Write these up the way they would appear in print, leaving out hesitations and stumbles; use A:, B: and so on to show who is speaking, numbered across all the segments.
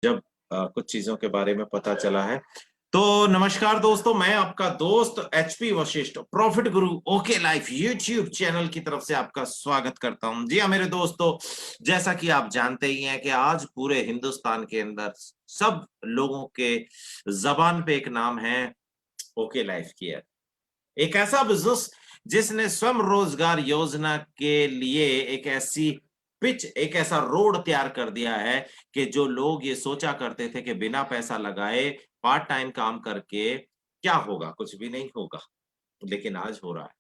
A: जब कुछ चीजों के बारे में पता चला है। तो नमस्कार दोस्तों, मैं आपका दोस्त एचपी वशिष्ठ प्रॉफिट गुरु ओके लाइफ यूट्यूब चैनल की तरफ से आपका स्वागत करता हूं। जी हाँ मेरे दोस्तों, जैसा कि आप जानते ही हैं कि आज पूरे हिंदुस्तान के अंदर सब लोगों के जबान पे एक नाम है ओके लाइफ केयर। एक ऐसा बिजनेस जिसने स्वयं रोजगार योजना के लिए एक ऐसी पिच, एक ऐसा रोड तैयार कर दिया है कि जो लोग ये सोचा करते थे कि बिना पैसा लगाए पार्ट टाइम काम करके क्या होगा, कुछ भी नहीं होगा, लेकिन आज हो रहा है।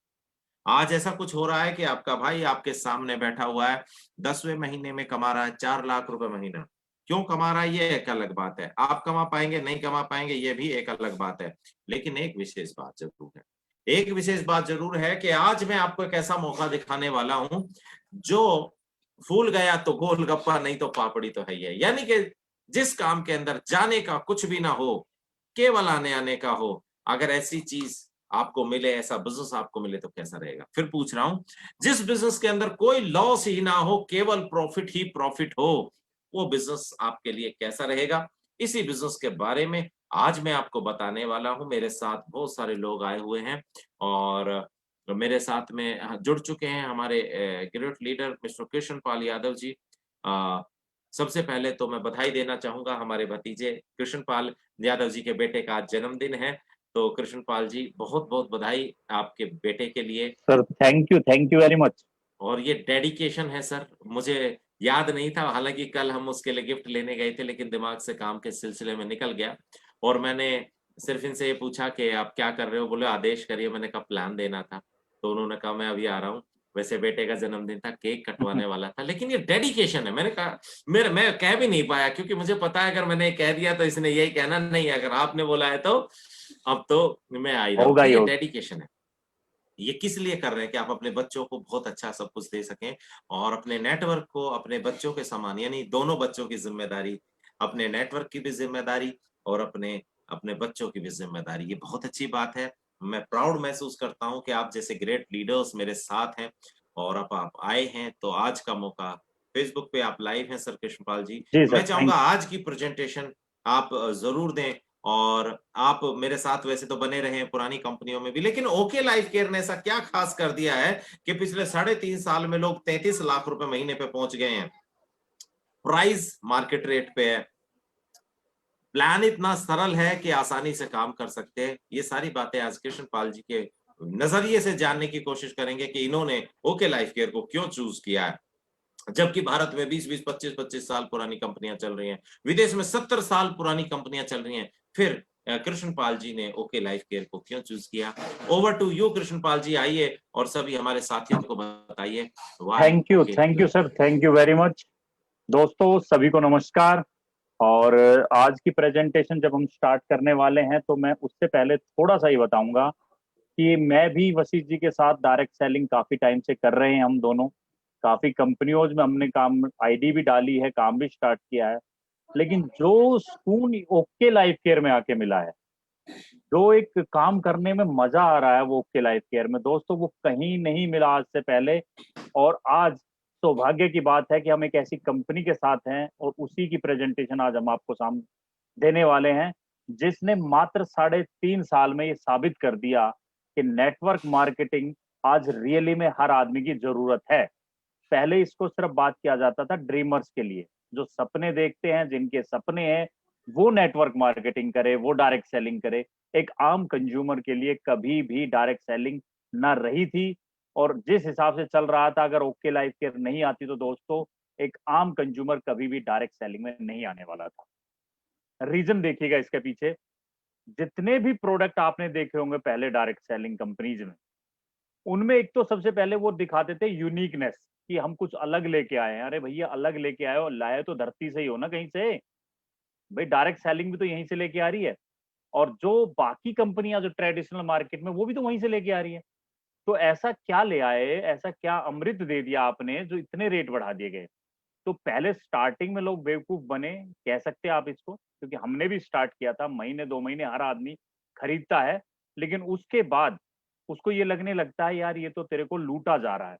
A: आज ऐसा कुछ हो रहा है कि आपका भाई आपके सामने बैठा हुआ है, 10वें महीने में कमा रहा है 4 लाख रुपए महीना। क्यों कमा रहा है ये एक अलग बात है। आप कमा पाएंगे नहीं कमा पाएंगे ये भी एक अलग बात है। लेकिन एक विशेष बात जरूर है। एक विशेष बात जरूर है कि आज मैं आपको एक ऐसा मौका दिखाने वाला हूं जो फूल गया तो गोलगप्पा नहीं तो पापड़ी तो है ही है। यानी कि जिस काम के अंदर जाने का कुछ भी ना हो, केवल आने आने का हो, अगर ऐसी चीज आपको मिले, ऐसा बिजनेस आपको मिले तो कैसा रहेगा। फिर पूछ रहा हूं, जिस बिजनेस के अंदर कोई लॉस ही ना हो, केवल प्रॉफिट ही प्रॉफिट हो, वो बिजनेस आपके लिए कैसा रहेगा। इसी बिजनेस के बारे में आज मैं आपको बताने वाला हूं। मेरे साथ बहुत सारे लोग आए हुए हैं और मेरे साथ में जुड़ चुके हैं हमारे ग्रेट लीडर मिस्टर कृष्ण पाल यादव जी। अ, सबसे पहले तो मैं बधाई देना चाहूंगा हमारे भतीजे कृष्ण पाल यादव जी के बेटे का आज जन्मदिन है। तो कृष्णपाल जी, बहुत-बहुत बधाई आपके बेटे के लिए।
B: Sir thank you very much.
A: और ये डेडिकेशन है सर, मुझे याद नहीं था, हालाँकि कल हम उसके लिए गिफ्ट लेने गए थे लेकिन दिमाग से काम के सिलसिले में निकल गया और मैंने सिर्फ़ इनसे ये पूछा कि आप क्या कर रहे हो? बोले आदेश करिए, मैंने कहा प्लान देना था। तो उन्होंने कहा मैं अभी आ रहा हूँ। वैसे बेटे का जन्मदिन था, केक कटवाने वाला था, लेकिन ये डेडिकेशन है। मैंने कहा मैं कह भी नहीं पाया क्योंकि मुझे पता है अगर मैंने कह दिया तो इसने यही कहना नहीं अगर आपने बोला है तो अब तो मैं आ ही रहा हूँ।
B: होगा
A: तो
B: ही
A: ये
B: होगा।
A: डेडिकेशन है। ये किस लिए कर रहे हैं कि आप अपने बच्चों को बहुत अच्छा सब कुछ दे सकें और अपने नेटवर्क को अपने बच्चों के समान, यानी दोनों बच्चों की ज़िम्मेदारी, अपने नेटवर्क की भी ज़िम्मेदारी और अपने अपने बच्चों की भी ज़िम्मेदारी। ये बहुत अच्छी बात है। मैं प्राउड महसूस करता हूँ कि आप जैसे ग्रेट लीडर्स मेरे साथ हैं और अब आप आए हैं, तो आज का मौका फ़ेसबुक पे आप लाइव हैं सर कृष्णपाल जी।
B: जी सर,
A: मैं चाहूँगा आज की प्रेज़ेंटेशन आप ज़रूर दें और आप मेरे साथ वैसे तो बने रहे हैं पुरानी कंपनियों में भी, लेकिन ओके लाइफ केयर ने ऐसा क्या खास कर दिया है कि पिछले 3.5 साल में लोग 33 लाख रुपए महीने पे पहुंच गए हैं। प्राइस मार्केट रेट पे है। प्लान इतना सरल है कि आसानी से काम कर सकते हैं। ये सारी बातें आज कृष्ण पाल जी के नजरिए से जानने की कोशिश करेंगे कि इन्होंने ओके लाइफ केयर को क्यों चूज किया है। जबकि भारत में 20-20, 25-25 साल पुरानी कंपनियां चल रही हैं, विदेश में 70 साल पुरानी कंपनियां चल रही हैं। फिर कृष्णपाल जी ने ओके लाइफ केयर को क्यों चूज किया। ओवर टू यू कृष्णपाल जी, आइए और सभी हमारे साथियों को बताइए why okay
B: thank you
A: life
B: sir,
A: care.
B: Thank you very much. दोस्तों सभी को नमस्कार। और आज की प्रेजेंटेशन जब हम स्टार्ट करने वाले हैं तो मैं उससे पहले थोड़ा सा ही बताऊंगा कि मैं भी वशिष्ठ जी के साथ डायरेक्ट सेलिंग काफी टाइम से कर रहे हैं। हम दोनों काफी कंपनियों में हमने काम आईडी भी डाली है, काम भी स्टार्ट किया है। लेकिन जो सुकून ओके लाइफ केयर में आके मिला है, जो एक काम करने में मजा आ रहा है वो ओके लाइफ केयर में, दोस्तों वो कहीं नहीं मिला आज से पहले। और आज सौभाग्य की बात है कि हम एक ऐसी कंपनी के साथ हैं और उसी की प्रेजेंटेशन आज हम आपको सामने देने वाले हैं, जिसने मात्र 3.5 साल में ये साबित कर दिया कि नेटवर्क मार्केटिंग आज रियली में हर आदमी की जरूरत है। पहले इसको सिर्फ बात किया जाता था ड्रीमर्स के लिए, जो सपने देखते हैं, जिनके सपने हैं, वो नेटवर्क मार्केटिंग करे, वो डायरेक्ट सेलिंग करे। एक आम कंज्यूमर के लिए कभी भी डायरेक्ट सेलिंग ना रही थी। और जिस हिसाब से चल रहा था, अगर ओके लाइफ केयर नहीं आती तो दोस्तों एक आम कंज्यूमर कभी भी डायरेक्ट सेलिंग में नहीं आने वाला था। रीजन देखिएगा इसके पीछे। जितने भी प्रोडक्ट आपने देखे होंगे पहले डायरेक्ट सेलिंग कंपनीज में, उनमें एक तो सबसे पहले वो दिखाते थे यूनिकनेस, कि हम कुछ अलग लेके आए हैं। अरे भैया, अलग लेके आए हो, लाए तो धरती से ही हो ना, कहीं से। भाई डायरेक्ट सेलिंग भी तो यहीं से लेके आ रही है। और जो बाकी कंपनियां जो ट्रेडिशनल मार्केट में, वो भी तो वहीं से लेके आ रही है। तो ऐसा क्या ले आए, ऐसा क्या अमृत दे दिया आपने जो इतने रेट बढ़ा दिए गए। तो पहले स्टार्टिंग में लोग बेवकूफ बने, कह सकते हैं आप इसको, क्योंकि हमने भी स्टार्ट किया था। महीने 2 महीने हर आदमी खरीदता है, लेकिन उसके बाद उसको ये लगने लगता है यार ये तो तेरे को लूटा जा रहा है।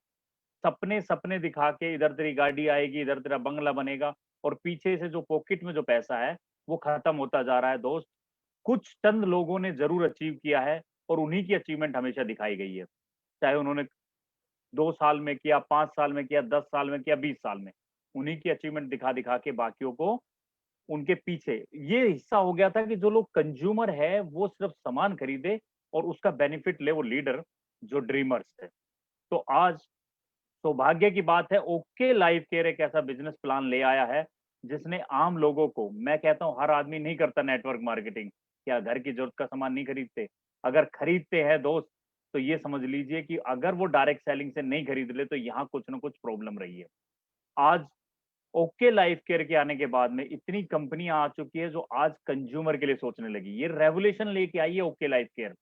B: सपने सपने दिखा के, इधर तेरी गाड़ी आएगी, इधर तेरा बंगला बनेगा। और पीछे से जो पॉकेट में जो पैसा है वो खत्म होता जा रहा है दोस्त। कुछ चंद लोगों ने जरूर अचीव किया है और उन्हीं की अचीवमेंट हमेशा दिखाई गई है, चाहे उन्होंने 2 साल में किया, 5 साल में किया, 10 साल में किया, 20 साल में, उन्हीं की अचीवमेंट दिखा दिखा के बाकियों को उनके पीछे ये हिस्सा हो गया था कि जो लोग कंज्यूमर है वो सिर्फ सामान खरीदे और उसका बेनिफिट ले वो लीडर जो ड्रीमर्स थे। तो आज सौभाग्य की बात है ओके लाइफ केयर एक ऐसा बिजनेस प्लान ले आया है जिसने आम लोगों को, मैं कहता हूं हर आदमी नहीं करता नेटवर्क मार्केटिंग, क्या घर की जरूरत का सामान नहीं खरीदते? अगर खरीदते हैं दोस्त तो ये समझ लीजिए कि अगर वो डायरेक्ट सेलिंग से नहीं खरीद ले तो यहाँ कुछ ना कुछ प्रॉब्लम रही है। आज ओके लाइफ केयर के आने के बाद में इतनी कंपनियां आ चुकी है जो आज कंज्यूमर के लिए सोचने लगी, ये रेवोल्यूशन लेके आई है ओके लाइफ केयर।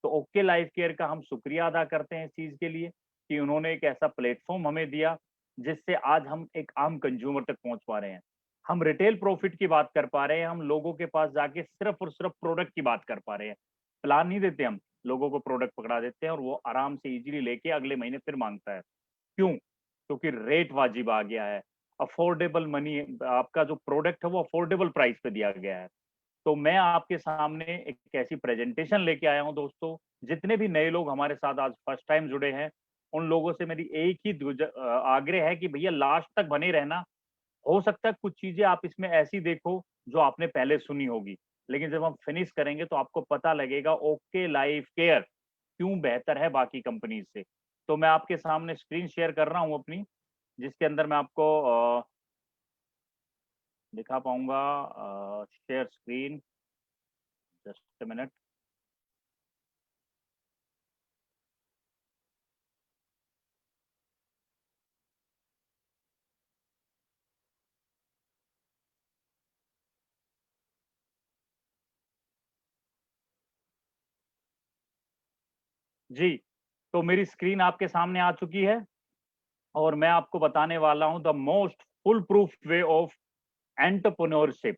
B: तो ओके लाइफ केयर का हम शुक्रिया अदा करते हैं इस चीज के लिए कि उन्होंने एक ऐसा प्लेटफॉर्म हमें दिया जिससे आज हम एक आम कंज्यूमर तक पहुंच पा रहे हैं। हम रिटेल प्रॉफिट की बात कर पा रहे हैं, हम लोगों के पास जाके सिर्फ और सिर्फ प्रोडक्ट की बात कर पा रहे हैं। प्लान नहीं देते, हम लोगों को प्रोडक्ट पकड़ा देते हैं और वो आराम से इजीली लेके अगले महीने फिर मांगता है। क्यों? क्योंकि रेट वाजिब आ गया है, अफोर्डेबल मनी, आपका जो प्रोडक्ट है वो अफोर्डेबल प्राइस पे दिया गया है। तो मैं आपके सामने एक ऐसी प्रेजेंटेशन लेके आया हूं दोस्तों, जितने भी नए लोग हमारे साथ आज फर्स्ट टाइम जुड़े हैं उन लोगों से मेरी एक ही आग्रह है कि भैया लास्ट तक बने रहना। हो सकता है कुछ चीजें आप इसमें ऐसी देखो जो आपने पहले सुनी होगी, लेकिन जब हम फिनिश करेंगे तो आपको पता लगेगा ओके लाइफ केयर क्यों बेहतर है बाकी कंपनीज से। तो मैं आपके सामने स्क्रीन शेयर कर रहा हूं अपनी, जिसके अंदर मैं आपको दिखा पाऊंगा। Share screen, just minute. जी, तो मेरी स्क्रीन आपके सामने आ चुकी है और मैं आपको बताने वाला हूं the most full proof way of entrepreneurship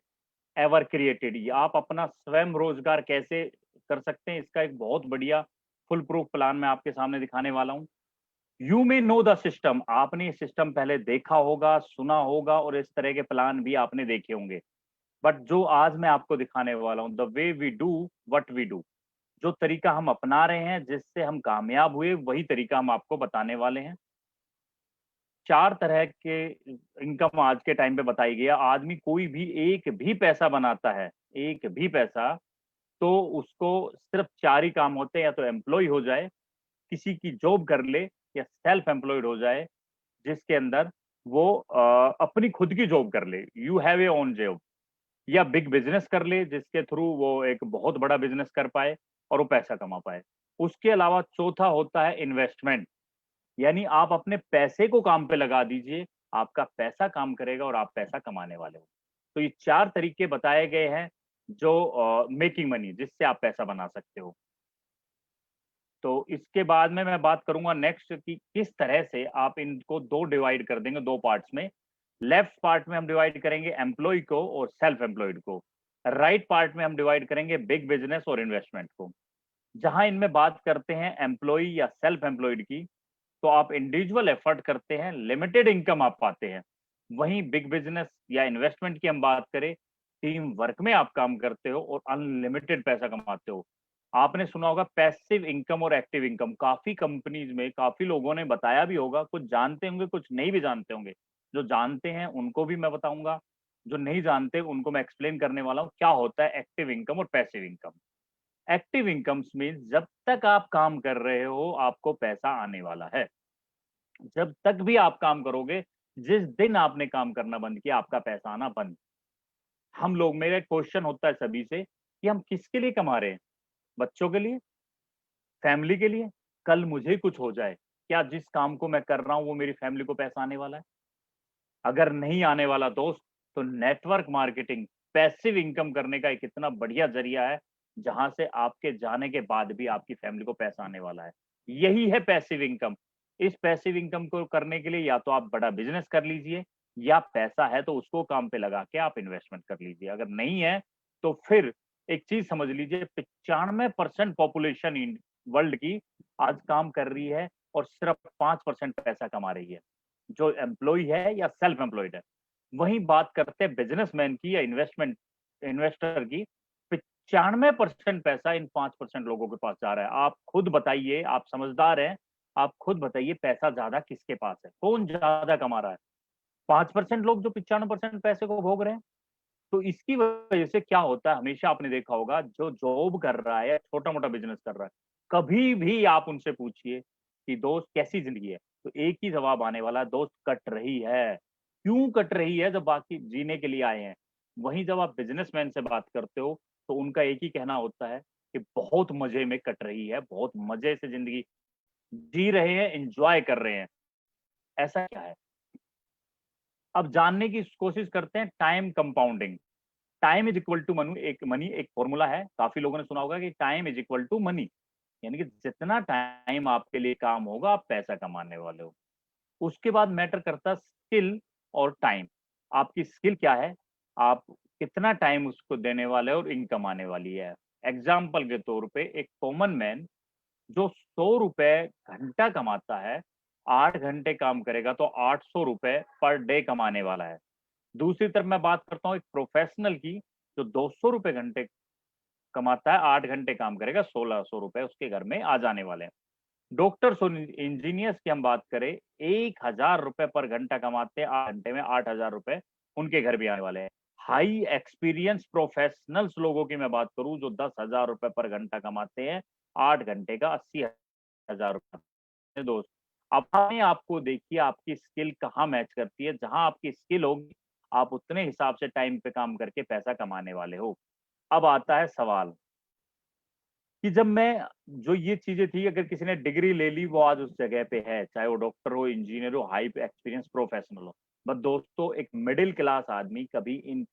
B: ever created. आप अपना स्वयं रोजगार कैसे कर सकते हैं, इसका एक बहुत बढ़िया फुल प्रूफ प्लान मैं आपके सामने दिखाने वाला हूं। You may know the system, आपने ये सिस्टम पहले देखा होगा, सुना होगा और इस तरह के प्लान भी आपने देखे होंगे। बट जो आज मैं आपको दिखाने वाला हूं, the way we do what we do, जो तरीका हम अपना रहे हैं जिससे हम कामयाब हुए वही तरीका हम आपको बताने वाले हैं। 4 तरह के इनकम आज के टाइम पे बताई गई है। आदमी कोई भी एक भी पैसा बनाता है, एक भी पैसा, तो उसको सिर्फ 4 ही काम होते हैं, या तो एम्प्लॉय हो जाए, किसी की जॉब कर ले, या सेल्फ एम्प्लॉयड हो जाए जिसके अंदर वो अपनी खुद की जॉब कर ले, you have a own job, या बिग बिजनेस कर ले जिसके थ्रू वो एक बहुत बड़ा बिजनेस कर पाए और वो पैसा कमा पाए। उसके अलावा चौथा होता है इन्वेस्टमेंट, यानी आप अपने पैसे को काम पे लगा दीजिए, आपका पैसा काम करेगा और आप पैसा कमाने वाले हो। तो ये 4 तरीके बताए गए हैं जो मेकिंग मनी, जिससे आप पैसा बना सकते हो। तो इसके बाद में मैं बात करूंगा नेक्स्ट कि किस तरह से आप इनको दो डिवाइड कर देंगे, दो पार्ट्स में। लेफ्ट पार्ट में हम डिवाइड करेंगे एम्प्लॉय को और सेल्फ एम्प्लॉयड को, राइट पार्ट में हम डिवाइड करेंगे बिग बिजनेस और इन्वेस्टमेंट को। जहां इनमें बात करते हैं एम्प्लॉय या सेल्फ एम्प्लॉयड की, तो आप इंडिविजुअल एफर्ट करते हैं, लिमिटेड इनकम आप पाते हैं। वहीं बिग बिजनेस या इन्वेस्टमेंट की हम बात करें, टीम वर्क में आप काम करते हो और अनलिमिटेड पैसा कमाते हो। आपने सुना होगा पैसिव इनकम और एक्टिव इनकम, काफी कंपनीज में काफी लोगों ने बताया भी होगा, कुछ जानते होंगे कुछ नहीं भी जानते होंगे। जो जानते हैं उनको भी मैं बताऊंगा, जो नहीं जानते उनको मैं एक्सप्लेन करने वाला हूँ क्या होता है एक्टिव इनकम और passive income. Active incomes mean जब तक आप काम कर रहे हो आपको पैसा आने वाला है। जब तक भी आप काम करोगे, जिस दिन आपने काम करना बंद किया आपका पैसा आना बंद। हम लोग, मेरा क्वेश्चन होता है सभी से कि हम किसके लिए कमा रहे हैं? बच्चों के लिए, फैमिली के लिए? कल मुझे कुछ हो जाए, क्या जिस काम को मैं कर रहा हूं वो मेरी फैमिली को पैसा आने वाला है? अगर नहीं आने वाला दोस्त, तो नेटवर्क मार्केटिंग पैसिव इनकम करने का एक इतना बढ़िया जरिया है जहां से आपके जाने के बाद भी आपकी फैमिली को पैसा आने वाला है। यही है पैसिव इनकम। इस पैसिव इनकम को करने के लिए या तो आप बड़ा बिजनेस कर लीजिए, या पैसा है तो उसको काम पे लगा के आप इन्वेस्टमेंट कर लीजिए। अगर नहीं है तो फिर एक चीज समझ लीजिए, 95% पॉपुलेशन वर्ल्ड की आज काम कर रही है और सिर्फ 5% पैसा कमा रही है, जो एम्प्लॉय है या सेल्फ एम्प्लॉयड है। वहीं बात करते हैं बिजनेसमैन की या इन्वेस्टर की, 95% पैसा इन 5% लोगों के पास जा रहा है। आप खुद बताइए, आप समझदार हैं, आप खुद बताइए पैसा ज्यादा किसके पास है, कौन ज्यादा कमा रहा है? 5% लोग जो 95% पैसे को भोग रहे हैं। तो इसकी वजह से क्या होता है, हमेशा आपने देखा होगा, जो जॉब कर रहा है या छोटा मोटा बिजनेस कर रहा है, कभी भी आप उनसे पूछिए कि दोस्त कैसी जिंदगी है, तो एक ही जवाब आने वाला है, दोस्त कट रही है। क्यों कट रही है? जब बाकी जीने के लिए आए हैं। वहीं जब आप बिजनेसमैन से बात करते हो तो उनका एक ही कहना होता है कि बहुत मजे में कट रही है, बहुत मजे से जिंदगी जी रहे हैं, एंजॉय कर रहे हैं। ऐसा क्या है? अब जानने की कोशिश करते हैं time compounding. Time is equal to money एक फॉर्मूला है, काफी लोगों ने सुना होगा कि time is equal to money, यानी कि जितना टाइम आपके लिए काम होगा आप पैसा कमाने वाले हो। उसके बाद मैटर करता है स्किल और टाइम। आपकी स्किल क्या है, आप कितना टाइम उसको देने वाले हो और इनकम आने वाली है। एग्जाम्पल के तौर पे एक कॉमन मैन जो 100 रुपए घंटा कमाता है, 8 घंटे काम करेगा तो 800 रुपए पर डे कमाने वाला है। दूसरी तरफ मैं बात करता हूँ एक प्रोफेशनल की, जो 200 रुपए घंटे कमाता है, 8 घंटे काम करेगा, 1600 रुपए उसके घर में आ जाने वाले हैं। डॉक्टर्स और इंजीनियर्स की हम बात करें, 1000 रुपए पर घंटा कमाते हैं, 8 घंटे में 8000 रुपए उनके घर भी आने वाले हैं। हाई एक्सपीरियंस प्रोफेशनल्स लोगों की मैं बात करूं जो 10,000 रुपए पर घंटा कमाते हैं, 8 घंटे का 80,000 रुपए। दोस्त, अपने आपको देखिए, आपकी स्किल कहाँ मैच करती है। जहां आपकी स्किल होगी आप उतने हिसाब से टाइम पे काम करके पैसा कमाने वाले हो। अब आता है सवाल कि जब मैं, जो ये चीजें थी, अगर किसी ने डिग्री ले ली वो आज उस जगह पे है, चाहे वो डॉक्टर हो, इंजीनियर हो, हाई एक्सपीरियंस प्रोफेशनल हो। बट दोस्तों, एक मिडिल क्लास आदमी कभी इन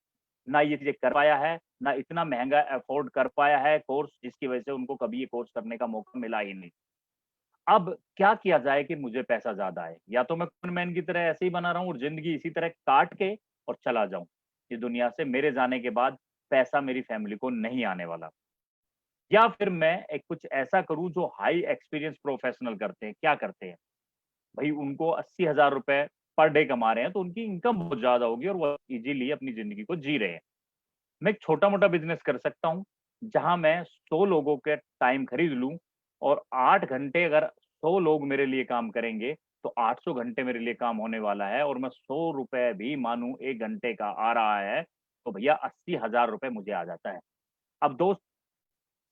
B: ना ये चीजें कर पाया है, ना इतना महंगा अफोर्ड कर पाया है कोर्स, जिसकी वजह से उनको कभी ये कोर्स करने का मौका मिला ही नहीं। अब क्या किया जाए कि मुझे पैसा ज्यादा आए? या तो मैं मैन की तरह ऐसे ही बना रहा हूँ और जिंदगी इसी तरह काट के और चला जाऊं इस दुनिया से, मेरे जाने के बाद पैसा मेरी फैमिली को नहीं आने वाला। या फिर मैं एक कुछ ऐसा करूं जो हाई एक्सपीरियंस प्रोफेशनल करते हैं। क्या करते हैं भाई? उनको 80,000 रुपए पर डे कमा रहे हैं तो उनकी इनकम बहुत ज्यादा होगी और वो इजीली अपनी जिंदगी को जी रहे हैं। मैं एक छोटा मोटा बिजनेस कर सकता हूँ जहां मैं 100 लोगों के टाइम खरीद लूं और 8 घंटे अगर 100 लोग मेरे लिए काम करेंगे तो 800 घंटे मेरे लिए काम होने वाला है, और मैं 100 रुपए भी मानू एक घंटे का आ रहा है तो भैया 80,000 रुपए मुझे आ जाता है। अब दोस्त,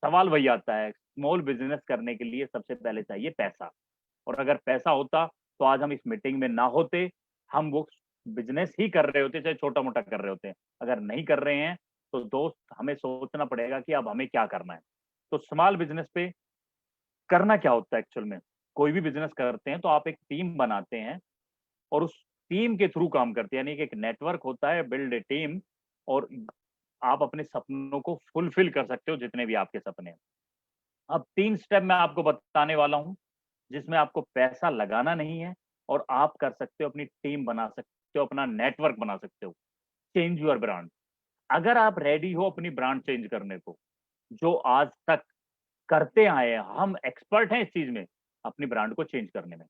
B: सवाल वही आता है, स्मॉल बिजनेस करने के लिए सबसे पहले चाहिए पैसा। और अगर पैसा होता तो आज हम इस मीटिंग में ना होते, हम वो बिजनेस ही कर रहे होते, चाहे छोटा मोटा कर रहे होते। अगर नहीं कर रहे हैं तो दोस्त हमें सोचना पड़ेगा कि अब हमें क्या करना है। तो स्मॉल बिजनेस पे करना क्या होता है एक्चुअल में? कोई भी बिजनेस करते हैं तो आप एक टीम बनाते हैं और उस टीम के थ्रू काम करते हैं, यानी कि एक नेटवर्क होता है, बिल्ड ए टीम, और आप अपने सपनों को फुलफिल कर सकते हो, जितने भी आपके सपने हैं। अब 3 स्टेप मैं आपको बताने वाला हूँ, जिसमें आपको पैसा लगाना नहीं है और आप कर सकते हो, अपनी टीम बना सकते हो, अपना नेटवर्क बना सकते हो। Change your brand. अगर आप रेडी हो अपनी ब्रांड चेंज करने को, जो आज तक करते आए हैं, हम एक्सपर्ट हैं इस चीज में, अपनी ब्रांड को चेंज करने में।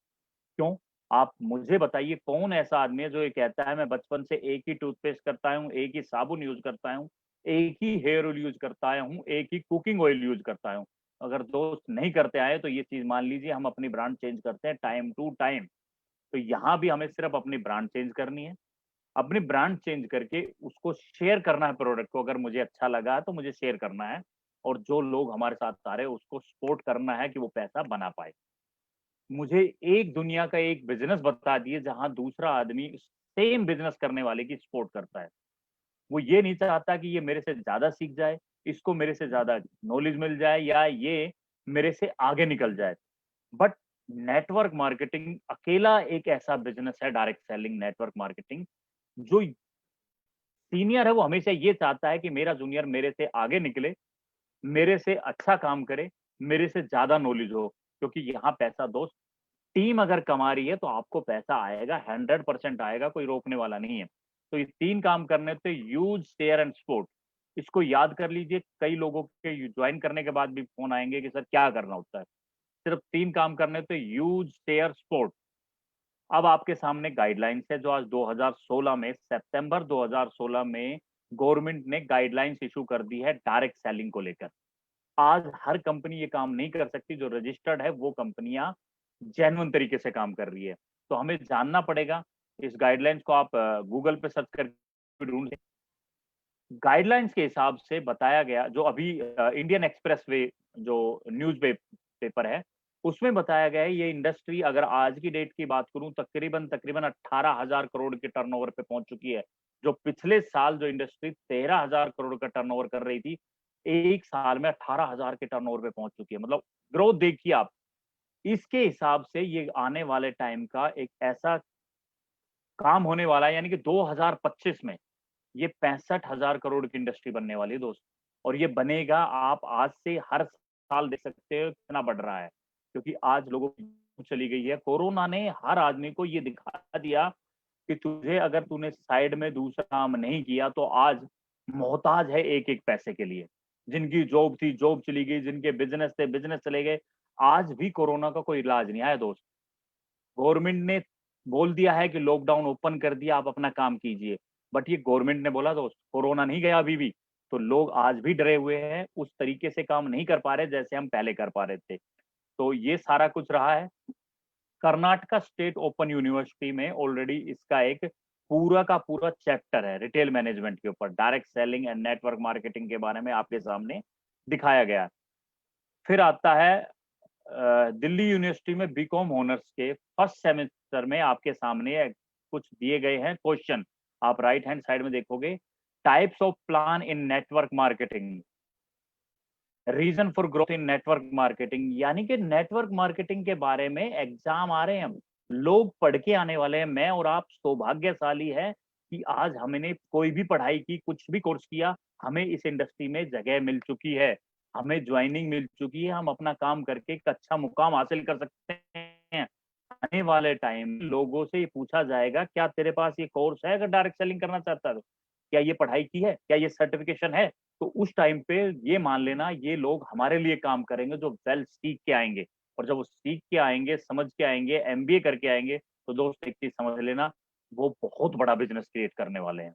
B: क्यों? आप मुझे बताइए, कौन ऐसा आदमी है जो ये कहता है मैं बचपन से एक ही टूथपेस्ट करता हूँ, एक ही साबुन यूज करता हूँ, एक ही हेयर ऑयल यूज करता हूँ, एक ही कुकिंग ऑयल यूज करता हूँ? अगर दोस्त नहीं करते आए तो ये चीज मान लीजिए, हम अपनी ब्रांड चेंज करते हैं टाइम टू टाइम। तो यहाँ भी हमें सिर्फ अपनी ब्रांड चेंज करनी है। अपनी ब्रांड चेंज करके उसको शेयर करना है, प्रोडक्ट को। अगर मुझे अच्छा लगा तो मुझे शेयर करना है, और जो लोग हमारे साथ आ रहे हैं उसको सपोर्ट करना है कि वो पैसा बना पाए। मुझे एक दुनिया का एक बिजनेस बता दिए जहां दूसरा आदमी सेम बिजनेस करने वाले की सपोर्ट करता है। वो ये नहीं चाहता कि ये मेरे से ज्यादा सीख जाए, इसको मेरे से ज्यादा नॉलेज मिल जाए, या ये मेरे से आगे निकल जाए। बट नेटवर्क मार्केटिंग अकेला एक ऐसा बिजनेस है, डायरेक्ट सेलिंग नेटवर्क मार्केटिंग, जो सीनियर है वो हमेशा ये चाहता है कि मेरा जूनियर मेरे से आगे निकले, मेरे से अच्छा काम करे, मेरे से ज्यादा नॉलेज हो। क्योंकि यहाँ पैसा दोस्त, टीम अगर कमा रही है तो आपको पैसा आएगा, 100% आएगा, कोई रोकने वाला नहीं है। तो ये 3 काम करने थे, यूज, शेयर एंड सपोर्ट। इसको याद कर लीजिए। कई लोगों के ज्वाइन करने के बाद भी फोन आएंगे कि सर क्या करना होता है। सिर्फ 3 काम करने थे, यूज, शेयर, सपोर्ट। अब आपके सामने गाइडलाइंस है जो आज 2016 में, सितंबर 2016 में गवर्नमेंट ने गाइडलाइंस इशू कर दी है डायरेक्ट सेलिंग को लेकर। आज हर कंपनी ये काम नहीं कर सकती, जो रजिस्टर्ड है वो कंपनियां जेन्युइन तरीके से काम कर रही है। तो हमें जानना पड़ेगा, इस गाइडलाइंस को आप गूगल पे सर्च करके ढूंढ, गाइडलाइंस के हिसाब से बताया गया, जो अभी इंडियन एक्सप्रेस वे जो न्यूज पेपर है, उसमें बताया गया है ये इंडस्ट्री अगर आज की डेट की बात करूं तकरीबन तकरीबन 18,000 करोड़ के टर्नओवर पे पहुंच चुकी है। जो पिछले साल जो इंडस्ट्री 13,000 करोड़ का टर्नओवर कर रही थी, एक साल में 18,000 के टर्नओवर पे पहुंच चुकी है। मतलब ग्रोथ देखिए आप। इसके हिसाब से ये आने वाले टाइम का एक ऐसा काम होने वाला है, यानी कि 2025 में ये 65,000 करोड़ की इंडस्ट्री बनने वाली है दोस्त। और ये बनेगा, आप आज से हर साल देख सकते हो कितना बढ़ रहा है, क्योंकि आज लोगों की चली गई है। कोरोना ने हर आदमी को ये दिखा दिया कि तुझे अगर तूने साइड में दूसरा काम नहीं किया तो आज मोहताज है एक एक पैसे के लिए। जिनकी जॉब थी जॉब चली गई, जिनके बिजनेस थे बिजनेस चले गए। आज भी कोरोना का कोई इलाज नहीं आया दोस्त। गवर्नमेंट ने बोल दिया है कि लॉकडाउन ओपन कर दिया, आप अपना काम कीजिए, बट ये गवर्नमेंट ने बोला दोस्त, कोरोना नहीं गया अभी भी। तो लोग आज भी डरे हुए हैं, उस तरीके से काम नहीं कर पा रहे जैसे हम पहले कर पा रहे थे। तो ये सारा कुछ रहा है। कर्नाटका स्टेट ओपन यूनिवर्सिटी में ऑलरेडी इसका एक पूरा का पूरा चैप्टर है रिटेल मैनेजमेंट के ऊपर, direct selling and network marketing के बारे में आपके सामने दिखाया गया। फिर आता है दिल्ली यूनिवर्सिटी में बीकॉम ऑनर्स के फर्स्ट सेमेस्टर में आपके सामने कुछ दिए गए हैं क्वेश्चन। आप राइट हैंड साइड में देखोगे, types of plan in network marketing, reason for growth in network marketing. यानी कि नेटवर्क मार्केटिंग के बारे में एग्जाम आ रहे हैं, लोग पढ़ के आने वाले हैं। मैं और आप सौभाग्यशाली है कि आज हमने कोई भी पढ़ाई की, कुछ भी कोर्स किया, हमें इस इंडस्ट्री में जगह मिल चुकी है, हमें ज्वाइनिंग मिल चुकी है, हम अपना काम करके एक अच्छा मुकाम हासिल कर सकते हैं। आने वाले टाइम लोगों से ये पूछा जाएगा, क्या तेरे पास ये कोर्स है अगर डायरेक्ट सेलिंग करना चाहता है तो? क्या ये पढ़ाई की है, क्या ये सर्टिफिकेशन है? तो उस टाइम पे ये मान लेना, ये लोग हमारे लिए काम करेंगे जो वेल सीख के आएंगे। और जब वो सीख के आएंगे, समझ के आएंगे, एमबीए करके आएंगे, तो दोस्त एक चीज समझ लेना, वो बहुत बड़ा बिजनेस क्रिएट करने वाले हैं।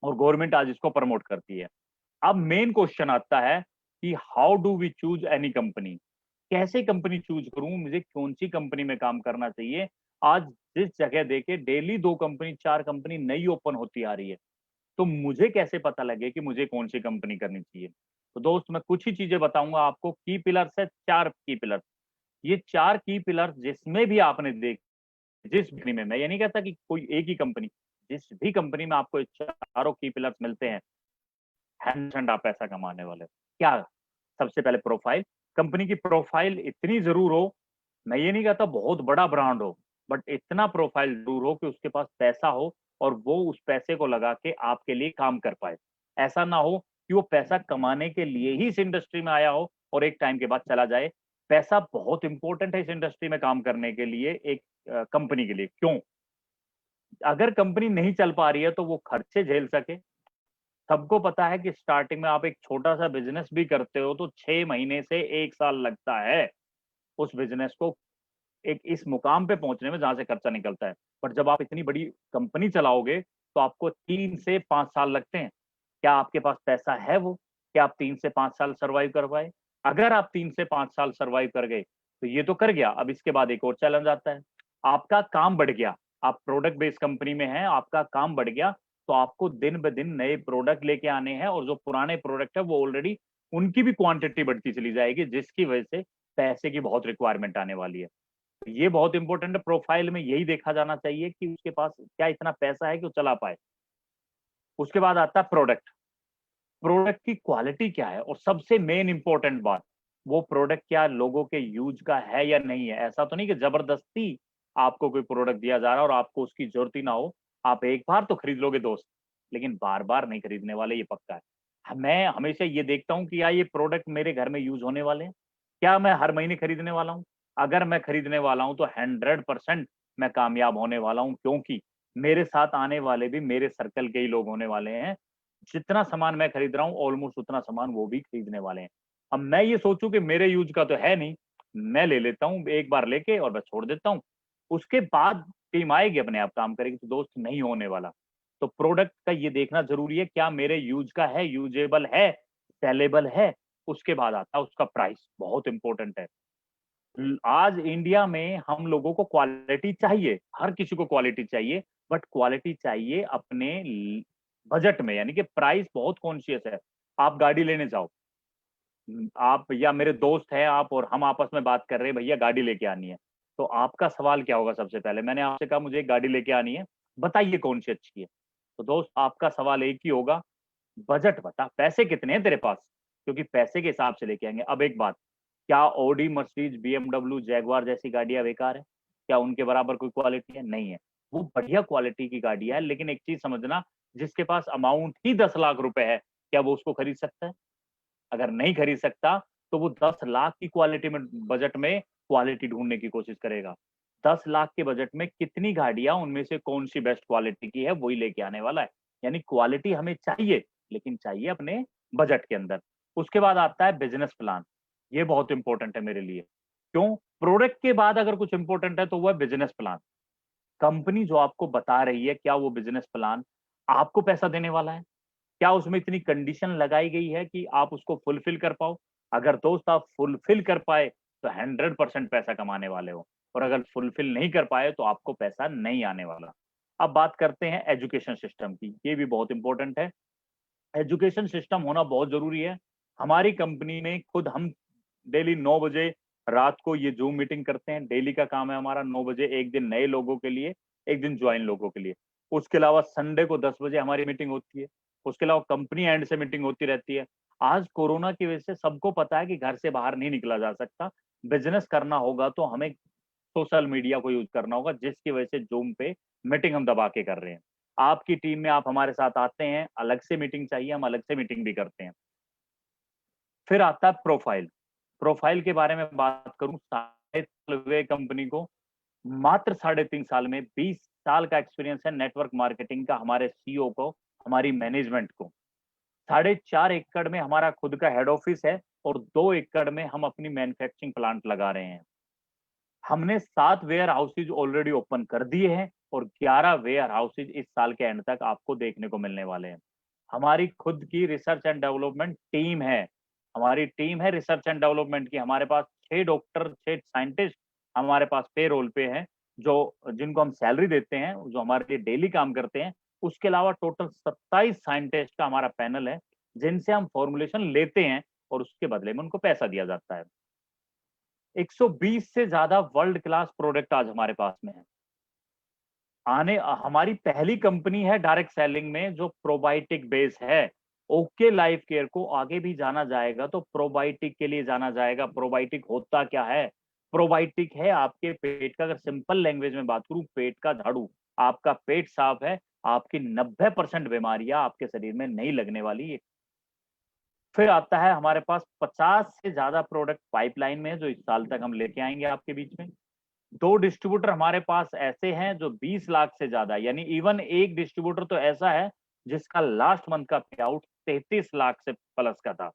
B: और गवर्नमेंट आज इसको प्रमोट करती है। अब मेन क्वेश्चन आता है कि how do we choose any company, कैसे कंपनी चूज करूं, मुझे कौन सी कंपनी में काम करना चाहिए। आज जिस जगह देखे डेली 2 कंपनी 4 कंपनी नई ओपन होती आ रही है, तो मुझे कैसे पता लगे कि मुझे कौन सी कंपनी करनी चाहिए। तो दोस्त मैं कुछ ही चीजें बताऊंगा आपको। की पिलर्स है 4 की पिलर्स। ये 4 की पिलर्स जिसमें भी आपने देख, जिस कंपनी में, मैं ये नहीं कहता कि कोई एक ही कंपनी, जिस भी कंपनी में आपको ये चारों की पिलर्स मिलते हैं, 100% आप पैसा कमाने वाले हो। क्या? सबसे पहले प्रोफाइल, कंपनी की प्रोफाइल इतनी जरूर हो, मैं ये नहीं कहता बहुत बड़ा ब्रांड हो, बट इतना प्रोफाइल जरूर हो कि उसके पास पैसा हो और वो उस पैसे को लगा के आपके लिए काम कर पाए। ऐसा ना हो कि वो पैसा कमाने के लिए ही इस इंडस्ट्री में आया हो और एक टाइम के बाद चला जाए। पैसा बहुत इंपॉर्टेंट है इस इंडस्ट्री में काम करने के लिए, एक कंपनी के लिए। क्यों? अगर कंपनी नहीं चल पा रही है तो वो खर्चे झेल सके। सबको पता है कि स्टार्टिंग में आप एक छोटा सा बिजनेस भी करते हो तो 6 महीने से 1 साल लगता है उस बिजनेस को एक इस मुकाम पे पहुंचने में जहां से खर्चा निकलता है। पर जब आप इतनी बड़ी कंपनी चलाओगे तो आपको 3 से 5 साल लगते हैं। क्या आपके पास पैसा है वो? क्या आप 3 से 5 साल सर्वाइव कर पाए? अगर आप 3 से 5 साल सर्वाइव कर गए तो ये तो कर गया। अब इसके बाद एक और चैलेंज आता है, आपका काम बढ़ गया। आप प्रोडक्ट बेस्ड कंपनी में हैं, आपका काम बढ़ गया, तो आपको दिन ब दिन नए प्रोडक्ट लेके आने हैं और जो पुराने प्रोडक्ट है वो ऑलरेडी उनकी भी क्वांटिटी बढ़ती चली जाएगी, जिसकी वजह से पैसे की बहुत रिक्वायरमेंट आने वाली है। तो ये बहुत इंपॉर्टेंट है। प्रोफाइल में यही देखा जाना चाहिए कि उसके पास क्या इतना पैसा है कि वो चला पाए। उसके बाद आता है प्रोडक्ट। प्रोडक्ट की क्वालिटी क्या है और सबसे मेन इंपॉर्टेंट बात, वो प्रोडक्ट क्या लोगों के यूज का है या नहीं है। ऐसा तो नहीं कि जबरदस्ती आपको कोई प्रोडक्ट दिया जा रहा है और आपको उसकी जरूरत ही ना हो। आप एक बार तो खरीद लोगे दोस्त, लेकिन बार बार नहीं खरीदने वाले, ये पक्का है। मैं हमेशा ये देखता हूँ कि क्या ये प्रोडक्ट मेरे घर में यूज होने वाले हैं, क्या मैं हर महीने खरीदने वाला हूँ। अगर मैं खरीदने वाला हूँ तो 100% मैं कामयाब होने वाला हूँ, क्योंकि मेरे साथ आने वाले भी मेरे सर्कल के ही लोग होने वाले हैं। जितना सामान मैं खरीद रहा हूँ ऑलमोस्ट उतना सामान वो भी खरीदने वाले हैं। अब मैं ये सोचूं कि मेरे यूज का तो है नहीं, मैं ले लेता हूँ एक बार लेके और बस छोड़ देता हूँ। उसके बाद टीम आएगी अपने आप काम करेगी, तो दोस्त नहीं होने वाला। तो प्रोडक्ट का ये देखना जरूरी है, क्या मेरे यूज का है, यूजेबल है, सेलेबल है। उसके बाद आता है उसका प्राइस, बहुत इंपॉर्टेंट है। आज इंडिया में हम लोगों को क्वालिटी चाहिए, हर किसी को क्वालिटी चाहिए, बट क्वालिटी चाहिए अपने बजट में, यानी कि प्राइस बहुत कॉन्शियस है। आप गाड़ी लेने जाओ, आप या मेरे दोस्त हैं आप और हम आपस में बात कर रहे हैं, भैया गाड़ी लेके आनी है, तो आपका सवाल क्या होगा? सबसे पहले मैंने आपसे कहा मुझे एक गाड़ी लेके आनी है, बताइए कौन सी अच्छी है। तो दोस्त आपका सवाल एक ही होगा, बजट बता, पैसे कितने हैं तेरे पास, क्योंकि पैसे के हिसाब से लेके आएंगे। अब एक बात, क्या ऑडी, मर्सिडीज, बीएमडब्ल्यू, जैगवार जैसी गाड़ियां बेकार है? क्या उनके बराबर कोई क्वालिटी है? नहीं है। वो बढ़िया क्वालिटी की गाड़ी है, लेकिन एक चीज समझना, जिसके पास अमाउंट ही 10 लाख रुपए है, क्या वो उसको खरीद सकता है? अगर नहीं खरीद सकता तो वो 10 लाख की क्वालिटी में, बजट में क्वालिटी ढूंढने की कोशिश करेगा। 10 लाख के बजट में कितनी गाड़ियां, उनमें से कौन सी बेस्ट क्वालिटी की है, वही लेके आने वाला है। यानी क्वालिटी हमें चाहिए, लेकिन चाहिए अपने बजट के अंदर। उसके बाद आता है बिजनेस प्लान। ये बहुत इंपॉर्टेंट है मेरे लिए। क्यों? प्रोडक्ट के बाद अगर कुछ इंपॉर्टेंट है तो वो है बिजनेस प्लान। कंपनी जो आपको बता रही है, क्या वो बिजनेस प्लान आपको पैसा देने वाला है? क्या उसमें इतनी कंडीशन लगाई गई है कि आप उसको फुलफिल कर पाओ? अगर दोस्त आप फुलफिल कर पाए तो 100% पैसा कमाने वाले हो, और अगर फुलफिल नहीं कर पाए तो आपको पैसा नहीं आने वाला। अब बात करते हैं एजुकेशन सिस्टम की, ये भी बहुत इंपॉर्टेंट है। एजुकेशन सिस्टम होना बहुत जरूरी है। हमारी कंपनी में खुद हम डेली 9 बजे रात को ये जूम मीटिंग करते हैं। डेली का काम है हमारा 9 बजे, एक दिन नए लोगों के लिए, एक दिन ज्वाइन लोगों के लिए। उसके अलावा संडे को 10 बजे हमारी मीटिंग होती है। उसके अलावा कंपनी एंड से मीटिंग होती रहती है। आज कोरोना की वजह से सबको पता है कि घर से बाहर नहीं निकला जा सकता। बिजनेस करना होगा तो हमें सोशल मीडिया को यूज करना होगा, जिसकी वजह से जूम पे मीटिंग हम दबा के कर रहे हैं। आपकी टीम में आप हमारे साथ आते हैं, अलग से मीटिंग चाहिए, हम अलग से मीटिंग भी करते हैं। फिर आता है प्रोफाइल। प्रोफाइल के बारे में बात करूं, 3.5 साल हुए कंपनी को, मात्र 3.5 साल में 20 साल का एक्सपीरियंस है नेटवर्क मार्केटिंग का हमारे सीईओ को, हमारी मैनेजमेंट को। 4.5 एकड़ में हमारा खुद का हेड ऑफिस है, और 2 एकड़ में हम अपनी मैन्युफैक्चरिंग प्लांट लगा रहे हैं। हमने 7 वेयर हाउसेज ऑलरेडी ओपन कर दिए हैं, और 11 वेयर हाउसेज इस साल के एंड तक आपको देखने को मिलने वाले हैं। हमारी खुद की रिसर्च एंड डेवलपमेंट टीम है। हमारी टीम है रिसर्च एंड डेवलपमेंट की। हमारे पास 6 डॉक्टर, 6 साइंटिस्ट हमारे पास पे रोल पे हैं, जो जिनको हम सैलरी देते हैं, जो हमारे लिए डेली काम करते हैं। उसके अलावा टोटल 27 साइंटिस्ट का हमारा पैनल है, जिनसे हम फॉर्मुलेशन लेते हैं और उसके बदले में उनको पैसा दिया जाता है। 120 से ज्यादा वर्ल्ड क्लास प्रोडक्ट आज हमारे पास में है। हमारी पहली कंपनी है डायरेक्ट सेलिंग में जो प्रोबायोटिक बेस है। ओके लाइफ केयर को आगे भी जाना जाएगा तो प्रोबायोटिक के लिए जाना जाएगा। प्रोबायोटिक होता क्या है? प्रोबायोटिक है आपके पेट का, अगर सिंपल लैंग्वेज में बात करूं, पेट का झाड़ू। आपका पेट साफ है, आपकी 90% बीमारियां आपके शरीर में नहीं लगने वाली। फिर आता है हमारे पास 50 से ज्यादा प्रोडक्ट पाइपलाइन में है, जो इस साल तक हम लेके आएंगे आपके बीच में। 2 डिस्ट्रीब्यूटर हमारे पास ऐसे हैं जो 20 लाख से ज्यादा, यानी इवन एक डिस्ट्रीब्यूटर तो ऐसा है जिसका लास्ट मंथ का पे आउट 33 लाख से प्लस का था।